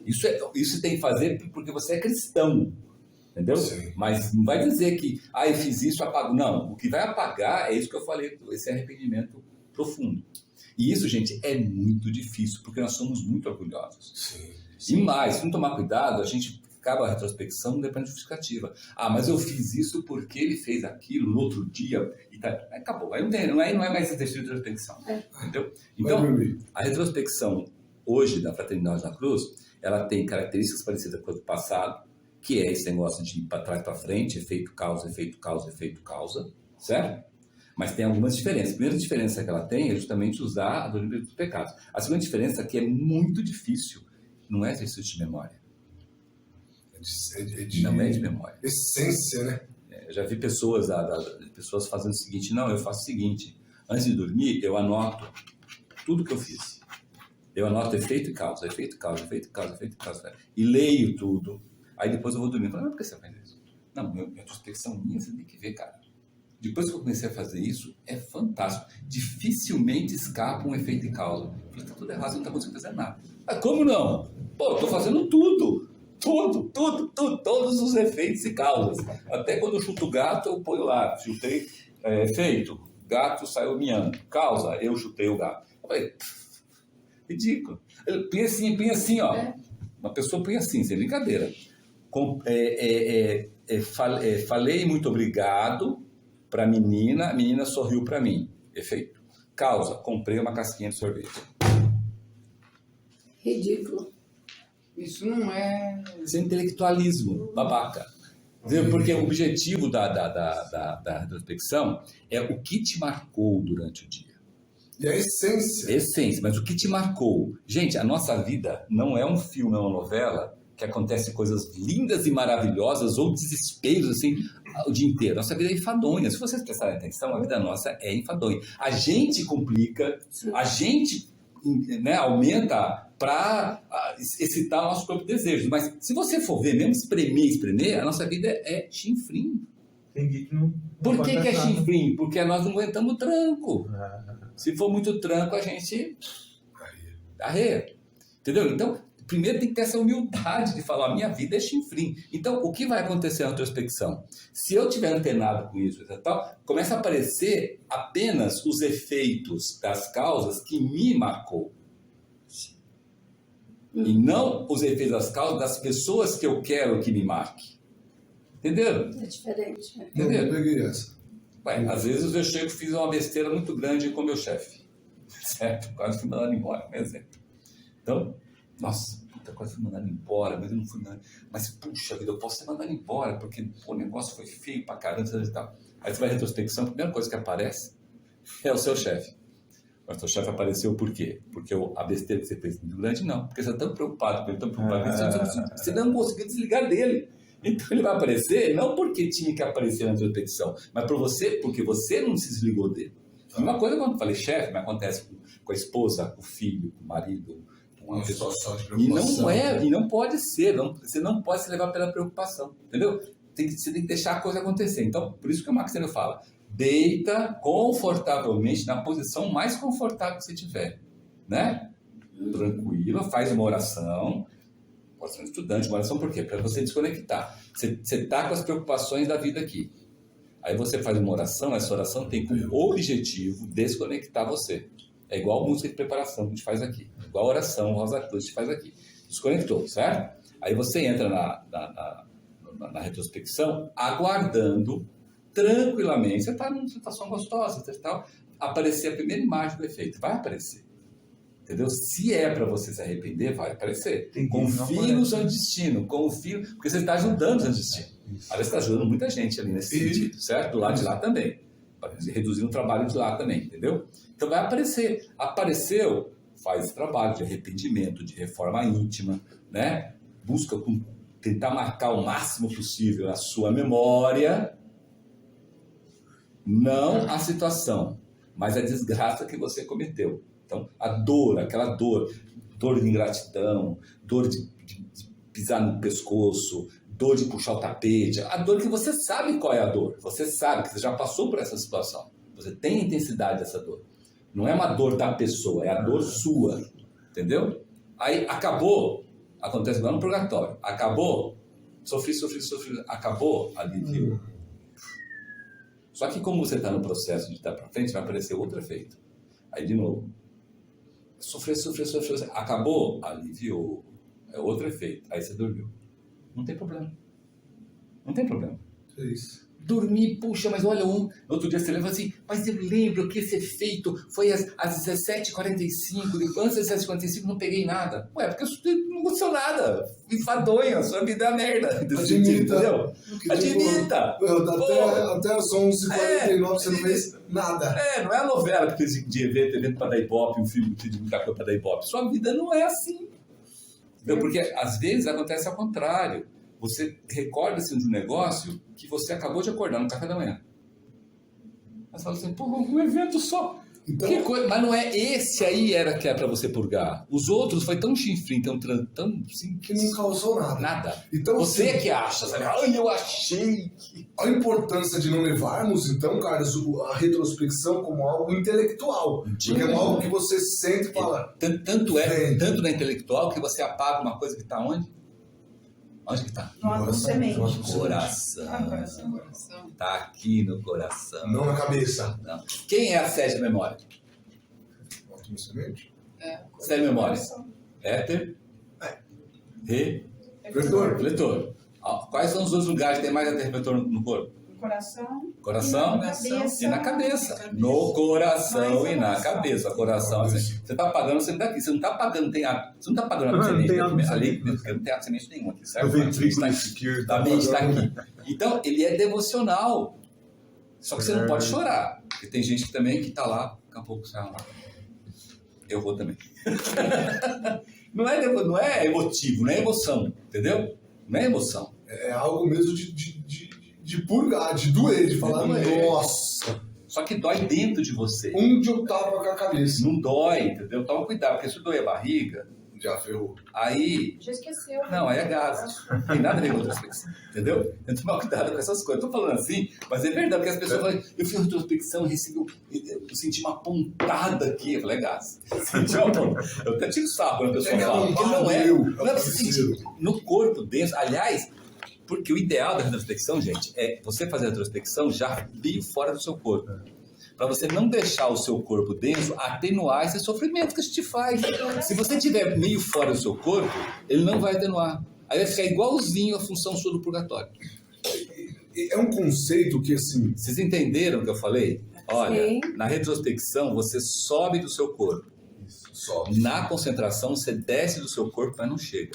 S6: Isso tem que fazer porque você é cristão. Entendeu?
S1: Sim.
S6: Mas não vai dizer que, eu fiz isso, apago. Não, o que vai apagar é isso que eu falei, esse arrependimento profundo. E isso, gente, é muito difícil, porque nós somos muito orgulhosos.
S1: Sim.
S6: E mais, se não tomar cuidado, a gente acaba a retrospecção, não depende de justificativa. Mas eu fiz isso porque ele fez aquilo no outro dia, e tá, acabou. Aí não é mais exercício de retrospecção. Entendeu? Então, a retrospecção hoje da Fraternidade da Cruz, ela tem características parecidas com a do passado, que é esse negócio de ir para trás para frente, efeito causa, certo? Mas tem algumas diferenças. A primeira diferença que ela tem é justamente usar a doutrina dos pecados. A segunda diferença é que é muito difícil, não é exercício de memória. Não é de memória.
S1: Essência, né?
S6: Eu já vi pessoas fazendo o seguinte, eu faço o seguinte, antes de dormir, eu anoto tudo que eu fiz. Eu anoto efeito e causa, e leio tudo. Aí depois eu vou dormir. Por que você faz isso? Não, minha retrospecção minha, você tem que ver, cara. Depois que eu comecei a fazer isso, é fantástico. Dificilmente escapa um efeito e causa. Eu falei, tá tudo errado, você não tá conseguindo fazer nada. Como não? Pô, eu tô fazendo tudo. Todos os efeitos e causas. Até quando eu chuto o gato, eu ponho lá. Chutei, efeito, gato saiu miando. Causa, eu chutei o gato. Eu falei, ridículo. Põe assim, ó. Uma pessoa põe assim, sem brincadeira. Falei muito obrigado para a menina sorriu para mim. Efeito. Causa, comprei uma casquinha de sorvete.
S4: Ridículo.
S7: Isso não é...
S6: Isso é intelectualismo, babaca. Porque o objetivo da retrospecção é o que te marcou durante o dia.
S1: E a essência.
S6: Essência, mas o que te marcou. Gente, a nossa vida não é um filme, é uma novela que acontece coisas lindas e maravilhosas ou desesperos, assim, o dia inteiro. Nossa vida é enfadonha. Se vocês prestarem atenção, a vida nossa é enfadonha. A gente complica, a gente aumenta para excitar o nosso próprio desejo. Mas se você for ver, mesmo espremer, a nossa vida é chinfrim.
S5: Tem que não
S6: Por que é
S5: nada.
S6: chinfrim? Porque nós não aguentamos tranco. Se for muito tranco, a gente arreia. Entendeu? Então, primeiro tem que ter essa humildade de falar, minha vida é chinfrim. Então, o que vai acontecer na retrospecção? Se eu tiver antenado com isso, começa a aparecer apenas os efeitos das causas que me marcou. E não os efeitos das causas das pessoas que eu quero que me marque. Entenderam?
S4: É diferente. Né?
S1: Não, eu peguei essa.
S6: Às vezes eu chego e fiz uma besteira muito grande com meu chefe. Certo? Quase fui mandado embora, por exemplo. Então, nossa, quase fui mandado embora, mas eu não fui mandado. Mas, puxa vida, eu posso ser mandado embora, porque o negócio foi feio pra caramba e tal. Aí você vai à retrospecção, a primeira coisa que aparece é o seu chefe. Mas seu chefe apareceu por quê? Porque a besteira que você fez é muito grande? Não. Porque você está tão preocupado com ele, tão preocupado com ele, você não conseguiu desligar dele. Então ele vai aparecer não porque tinha que aparecer na introspecção, mas porque você não se desligou dele. Uma coisa, quando eu falei chefe, mas acontece com a esposa, com o filho, com o marido, com uma
S1: situação de
S6: preocupação. E não pode ser, você não pode se levar pela preocupação, entendeu? Você tem que deixar a coisa acontecer. Então, por isso que o Maxeno fala, deita confortavelmente na posição mais confortável que você tiver, né? Tranquila, faz uma oração. Pode ser um estudante, uma oração por quê? Para você desconectar. Você está com as preocupações da vida aqui. Aí você faz uma oração, essa oração tem como objetivo desconectar você. É igual música de preparação que a gente faz aqui. Igual oração, Rosa Cruz, a gente faz aqui. Desconectou, certo? Aí você entra na retrospecção aguardando tranquilamente. Você está numa situação gostosa, tal. Aparecer a primeira imagem do efeito. Vai aparecer. Entendeu? Se é para você se arrepender, vai aparecer. Confie no seu destino. Confie, porque você está ajudando o seu destino. Aliás, você está ajudando muita gente ali nesse sentido, certo? Do lado de lá também. Reduzindo o trabalho de lá também, entendeu? Então vai aparecer. Apareceu, faz esse trabalho de arrependimento, de reforma íntima, né? Busca tentar marcar o máximo possível a sua memória, não a situação, mas a desgraça que você cometeu. Então, a dor, aquela dor de ingratidão, dor de pisar no pescoço, dor de puxar o tapete, a dor que você sabe qual é a dor, você sabe que você já passou por essa situação, você tem a intensidade dessa dor. Não é uma dor da pessoa, é a dor sua, entendeu? Aí acabou, acontece igual no purgatório, acabou, sofri, acabou, aliviou. Só que como você está no processo de estar para frente, vai aparecer outro efeito. Aí de novo, sofreu, acabou, aliviou, é outro efeito, aí você dormiu. Não tem problema. Não tem problema.
S1: É isso.
S6: Dormir, puxa, mas olha, outro dia você lembra assim, mas eu lembro que esse efeito foi às 17h45, antes das 17h45 não peguei nada. Ué, porque não aconteceu nada. Enfadonho, a sua vida é merda.
S1: Admita.
S6: Entendeu? Admita.
S1: Até as 11h49 você não fez nada.
S6: Não é a novela que fez de evento para dar ibope, um filme que fez de muita coisa para dar ibope. Sua vida não é assim. Entendeu? Porque às vezes acontece ao contrário. Você recorda-se de um negócio que você acabou de acordar no café da manhã. Mas fala assim, pô, um evento só. Então, que coisa. Mas não é esse aí que é para você purgar. Os outros foi tão chinfrim, tão assim,
S1: que não causou nada.
S6: Nada.
S1: Então,
S6: você
S1: assim,
S6: que acha, sabe? Ai, eu achei que...
S1: A importância de não levarmos, então, Carlos, a retrospecção como algo intelectual. Porque é algo que você sente e fala...
S6: Tanto na intelectual que você apaga uma coisa que está onde? Onde que está?
S11: No ato semente.
S6: No coração. Está aqui no coração.
S1: Não na cabeça.
S6: Não. Quem é a sede memória?
S1: Ótimo semente.
S6: Sede memória. Éter. Refletor. Quais são os outros lugares que tem mais éter refletor no corpo? Coração e na cabeça. No coração e na cabeça. Coração, assim, você está pagando, você não está aqui. Você não está pagando, você não está pagando a semente ali, porque não tem semente nenhuma aqui, certo? A mente está aqui. Então, ele é devocional. Só que você não pode chorar. Porque tem gente que também que está lá, daqui a pouco você vai lá. Eu vou também. Não é emotivo, não é emoção, entendeu? Não é emoção.
S1: É algo mesmo de purgar, de doer, de falar, nossa.
S6: Só que dói dentro de você.
S1: Onde eu tava com a cabeça.
S6: Não dói, entendeu? Toma cuidado, porque se doer a barriga...
S1: Já ferrou.
S6: Aí...
S11: Já esqueceu.
S6: Não, aí é gases. Não tem nada a ver com retrospecção, entendeu? Então toma cuidado com essas coisas. Eu tô falando assim, mas é verdade, porque as pessoas falam, eu fiz retrospecção, eu senti uma pontada aqui. Eu falei, é gases. Eu até tiro sarro quando a pessoa fala. Não é pra você sentir no corpo denso. Aliás... Porque o ideal da retrospecção, gente, é você fazer a retrospecção já meio fora do seu corpo. Para você não deixar o seu corpo denso atenuar esse sofrimento que a gente faz. Se você estiver meio fora do seu corpo, ele não vai atenuar. Aí vai ficar igualzinho a função sua do purgatório.
S1: É um conceito que, assim...
S6: Vocês entenderam o que eu falei? Olha, na retrospecção, você sobe do seu corpo.
S1: Sobe.
S6: Na concentração, você desce do seu corpo, mas não chega.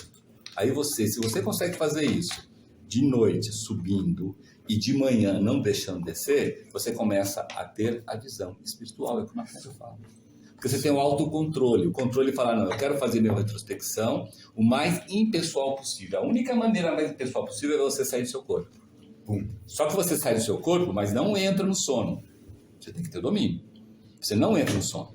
S6: Aí se você consegue fazer isso, de noite subindo e de manhã não deixando descer, você começa a ter a visão espiritual, é o que o Marcelo fala. Porque você tem o autocontrole. O controle fala, não, eu quero fazer minha retrospecção o mais impessoal possível. A única maneira mais impessoal possível é você sair do seu corpo. Só que você sai do seu corpo, mas não entra no sono. Você tem que ter domínio. Você não entra no sono.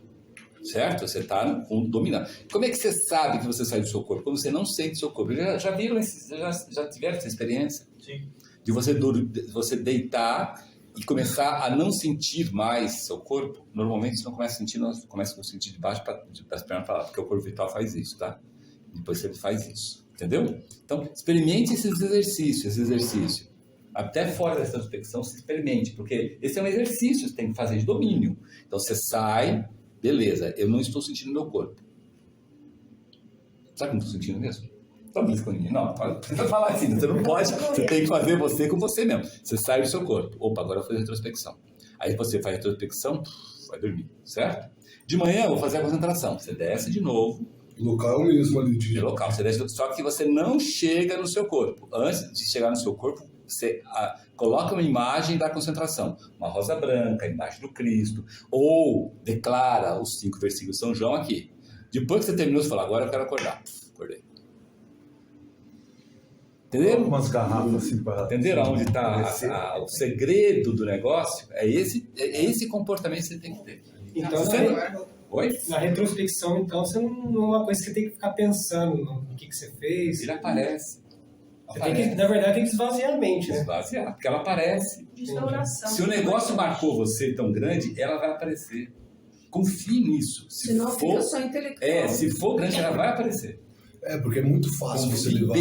S6: Certo? Você está dominando. Como é que você sabe que você sai do seu corpo? Quando você não sente o seu corpo. Já viram já tiveram essa experiência?
S5: Sim.
S6: De você deitar e começar a não sentir mais seu corpo. Normalmente você não começa a sentir, começa a sentir de baixo das pernas para lá, porque o corpo vital faz isso, tá? Depois você faz isso. Entendeu? Então, experimente esse exercício. Até fora dessa introspecção, se experimente, porque esse é um exercício que você tem que fazer de domínio. Então, você sai, beleza, eu não estou sentindo meu corpo. Sabe que não estou sentindo mesmo? Não diz com ninguém. Não, você vai falar assim, você não pode, você tem que fazer você com você mesmo. Você sai do seu corpo. Opa, agora eu vou fazer retrospecção. Aí você faz a retrospecção, vai dormir, certo? De manhã eu vou fazer a concentração. Você desce de novo.
S1: Local mesmo ali.
S6: De local, você desce, só que você não chega no seu corpo. Antes de chegar no seu corpo, você coloca uma imagem da concentração. Uma rosa branca, a imagem do Cristo. Ou declara os 5 versículos de São João aqui. Depois que você terminou, você fala, agora eu quero acordar. Acordei. Entenderam?
S5: Algumas garrafas assim para...
S6: Entenderam onde está o segredo do negócio? É esse comportamento que você tem que ter.
S8: Então, na retrospecção, então, você não é uma coisa que você tem que ficar pensando no que você fez.
S6: Ele aparece.
S8: Na verdade, tem que esvaziar a mente, né?
S6: Esvaziar, porque ela aparece. Se o negócio marcou você tão grande, ela vai aparecer. Confie nisso.
S4: Senão fica só intelectual.
S6: Se for grande, ela vai aparecer.
S1: Porque é muito fácil você levar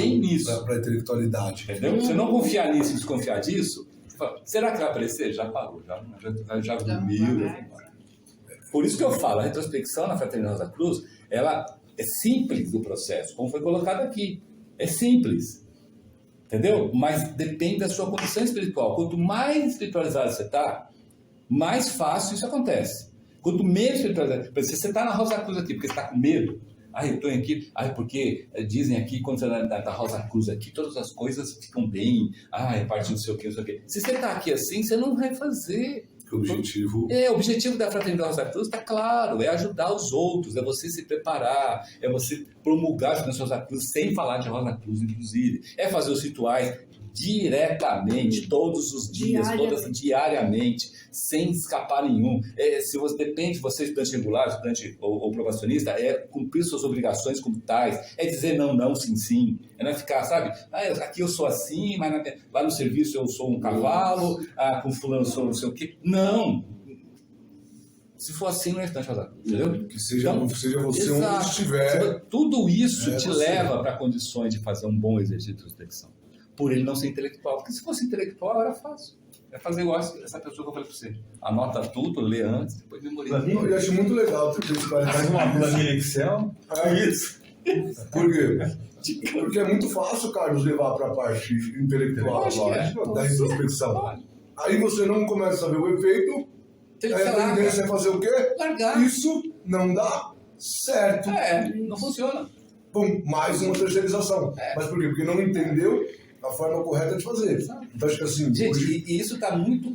S1: para a intelectualidade.
S6: Entendeu? Se você não confiar nisso e desconfiar disso, você fala, será que vai aparecer? Já parou, já dormiu. Por isso que eu falo, a retrospecção na Fraternidade Rosa Cruz, ela é simples do processo, como foi colocado aqui. É simples. Entendeu? Mas depende da sua condição espiritual. Quanto mais espiritualizado você está, mais fácil isso acontece. Quanto menos espiritualizado... Se você está na Rosa Cruz aqui porque você está com medo, eu estou aqui, porque dizem aqui, quando você está na Rosa Cruz aqui, todas as coisas ficam bem, a partir não sei o que. Se você está aqui assim, você não vai fazer.
S1: O objetivo...
S6: O objetivo da Fraternidade Rosa Cruz está claro, é ajudar os outros, é você se preparar, é você promulgar as Fraternidade Rosa Cruz sem falar de Rosa Cruz, inclusive. É fazer os rituais diretamente, todos os dias, diariamente, sem escapar nenhum. Se você depende, você estudante regular, estudante ou probacionista, é cumprir suas obrigações como tais, é dizer não, sim. É não ficar, sabe? Aqui eu sou assim, mas lá no serviço eu sou um cavalo, com fulano eu sou não sei o quê. Não! Se for assim, não é estudante rosário, entendeu?
S1: Que seja você onde estiver.
S6: Tudo isso te leva para condições de fazer um bom exercício de introspecção. Por ele não ser intelectual. Porque se fosse intelectual, era fácil. É fazer igual essa pessoa que eu falei para você. Anota tudo, lê antes, depois memoriza.
S1: Eu acho muito legal ter feito
S5: faz uma planilha Excel.
S1: Isso. Por quê? Porque é muito fácil, Carlos, levar para a parte intelectual da retrospecção. Aí você não começa a ver o efeito, aí a tendência é fazer o quê?
S6: Largar.
S1: Isso não dá certo.
S6: Não funciona.
S1: Mais uma terceirização. Mas por quê? Porque não entendeu a forma correta de fazer. Então, acho que assim...
S6: Gente, hoje... e isso está muito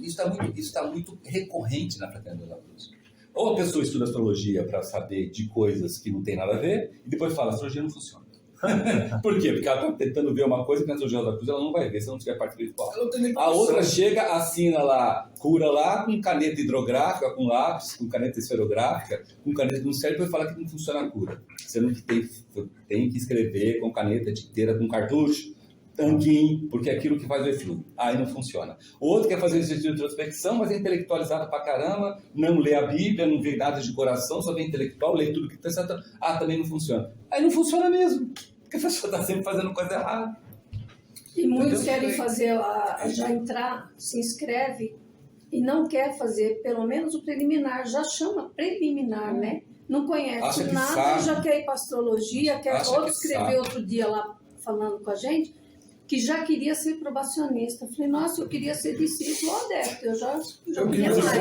S6: recorrente na Fraternidade da Cruz. Ou a pessoa estuda astrologia para saber de coisas que não tem nada a ver, e depois fala, a astrologia não funciona. Por quê? Porque ela está tentando ver uma coisa que na astrologia da Cruz ela não vai ver, se não tiver parte espiritual. A outra chega, assina lá, cura lá com caneta hidrográfica, com lápis, com caneta esferográfica, com caneta não serve, depois fala que não funciona a cura. Você não tem que escrever com caneta, tinteira, com cartucho, tanquinho, porque é aquilo que faz o eflúvio. Aí não funciona. O outro quer fazer exercício de introspecção, mas é intelectualizado pra caramba, não lê a Bíblia, não vê nada de coração, só vê intelectual, lê tudo que está certo. Também não funciona. Aí não funciona mesmo, porque a pessoa está sempre fazendo coisa errada.
S4: E muitos querem fazer, já entrar, se inscreve e não quer fazer pelo menos o preliminar, já chama preliminar, né? Não conhece nada, já quer ir para astrologia, outro escreveu outro dia lá falando com a gente, que já queria ser probacionista. Eu falei, nossa, eu queria ser discípulo adepto, eu já
S1: Eu queria
S4: queria
S1: ser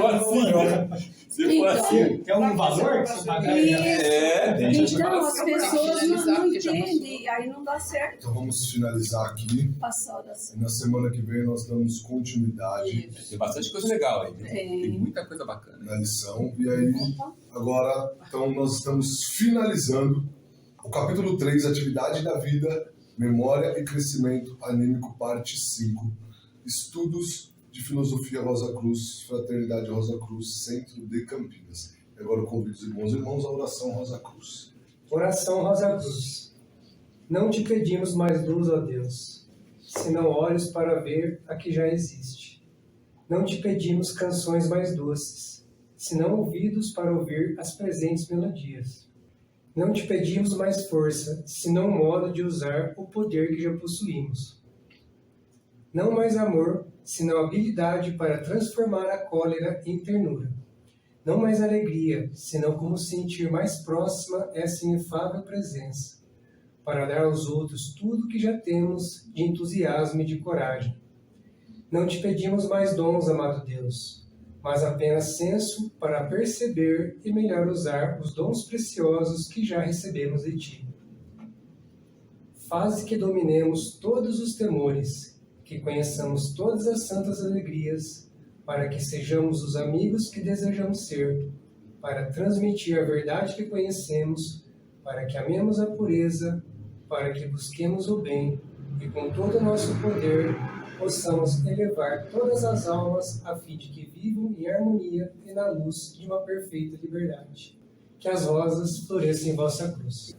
S4: mais.
S6: Se for assim,
S8: É um valor que você paga?
S4: Então, as pessoas não
S7: que já
S4: entendem, aí não dá certo
S1: Então vamos finalizar aqui.
S4: passar a oração.
S1: E na semana que vem nós damos continuidade
S6: tem bastante coisa legal aí.
S4: É.
S6: Tem muita coisa bacana.
S1: na lição. E aí, agora, então, nós estamos finalizando o capítulo 3, Atividade da Vida, Memória e Crescimento Anímico, parte 5. Estudos de Filosofia Rosa Cruz, Fraternidade Rosa Cruz, Centro de Campinas. E agora eu convido os irmãos e irmãos à oração Rosa Cruz.
S8: Oração Rosa Cruz. Não te pedimos mais luz, ó Deus, senão olhos para ver a que já existe. Não te pedimos canções mais doces, senão ouvidos para ouvir as presentes melodias. Não te pedimos mais força, senão modo de usar o poder que já possuímos. Não mais amor, senão habilidade para transformar a cólera em ternura. Não mais alegria, senão como sentir mais próxima essa inefável presença, para dar aos outros tudo que já temos de entusiasmo e de coragem. Não te pedimos mais dons, amado Deus, mas apenas senso para perceber e melhor usar os dons preciosos que já recebemos de ti. Faze que dominemos todos os temores, que conheçamos todas as santas alegrias, para que sejamos os amigos que desejamos ser, para transmitir a verdade que conhecemos, para que amemos a pureza, para que busquemos o bem e com todo o nosso poder possamos elevar todas as almas a fim de que vivam em harmonia e na luz de uma perfeita liberdade. Que as rosas floresçam em vossa cruz.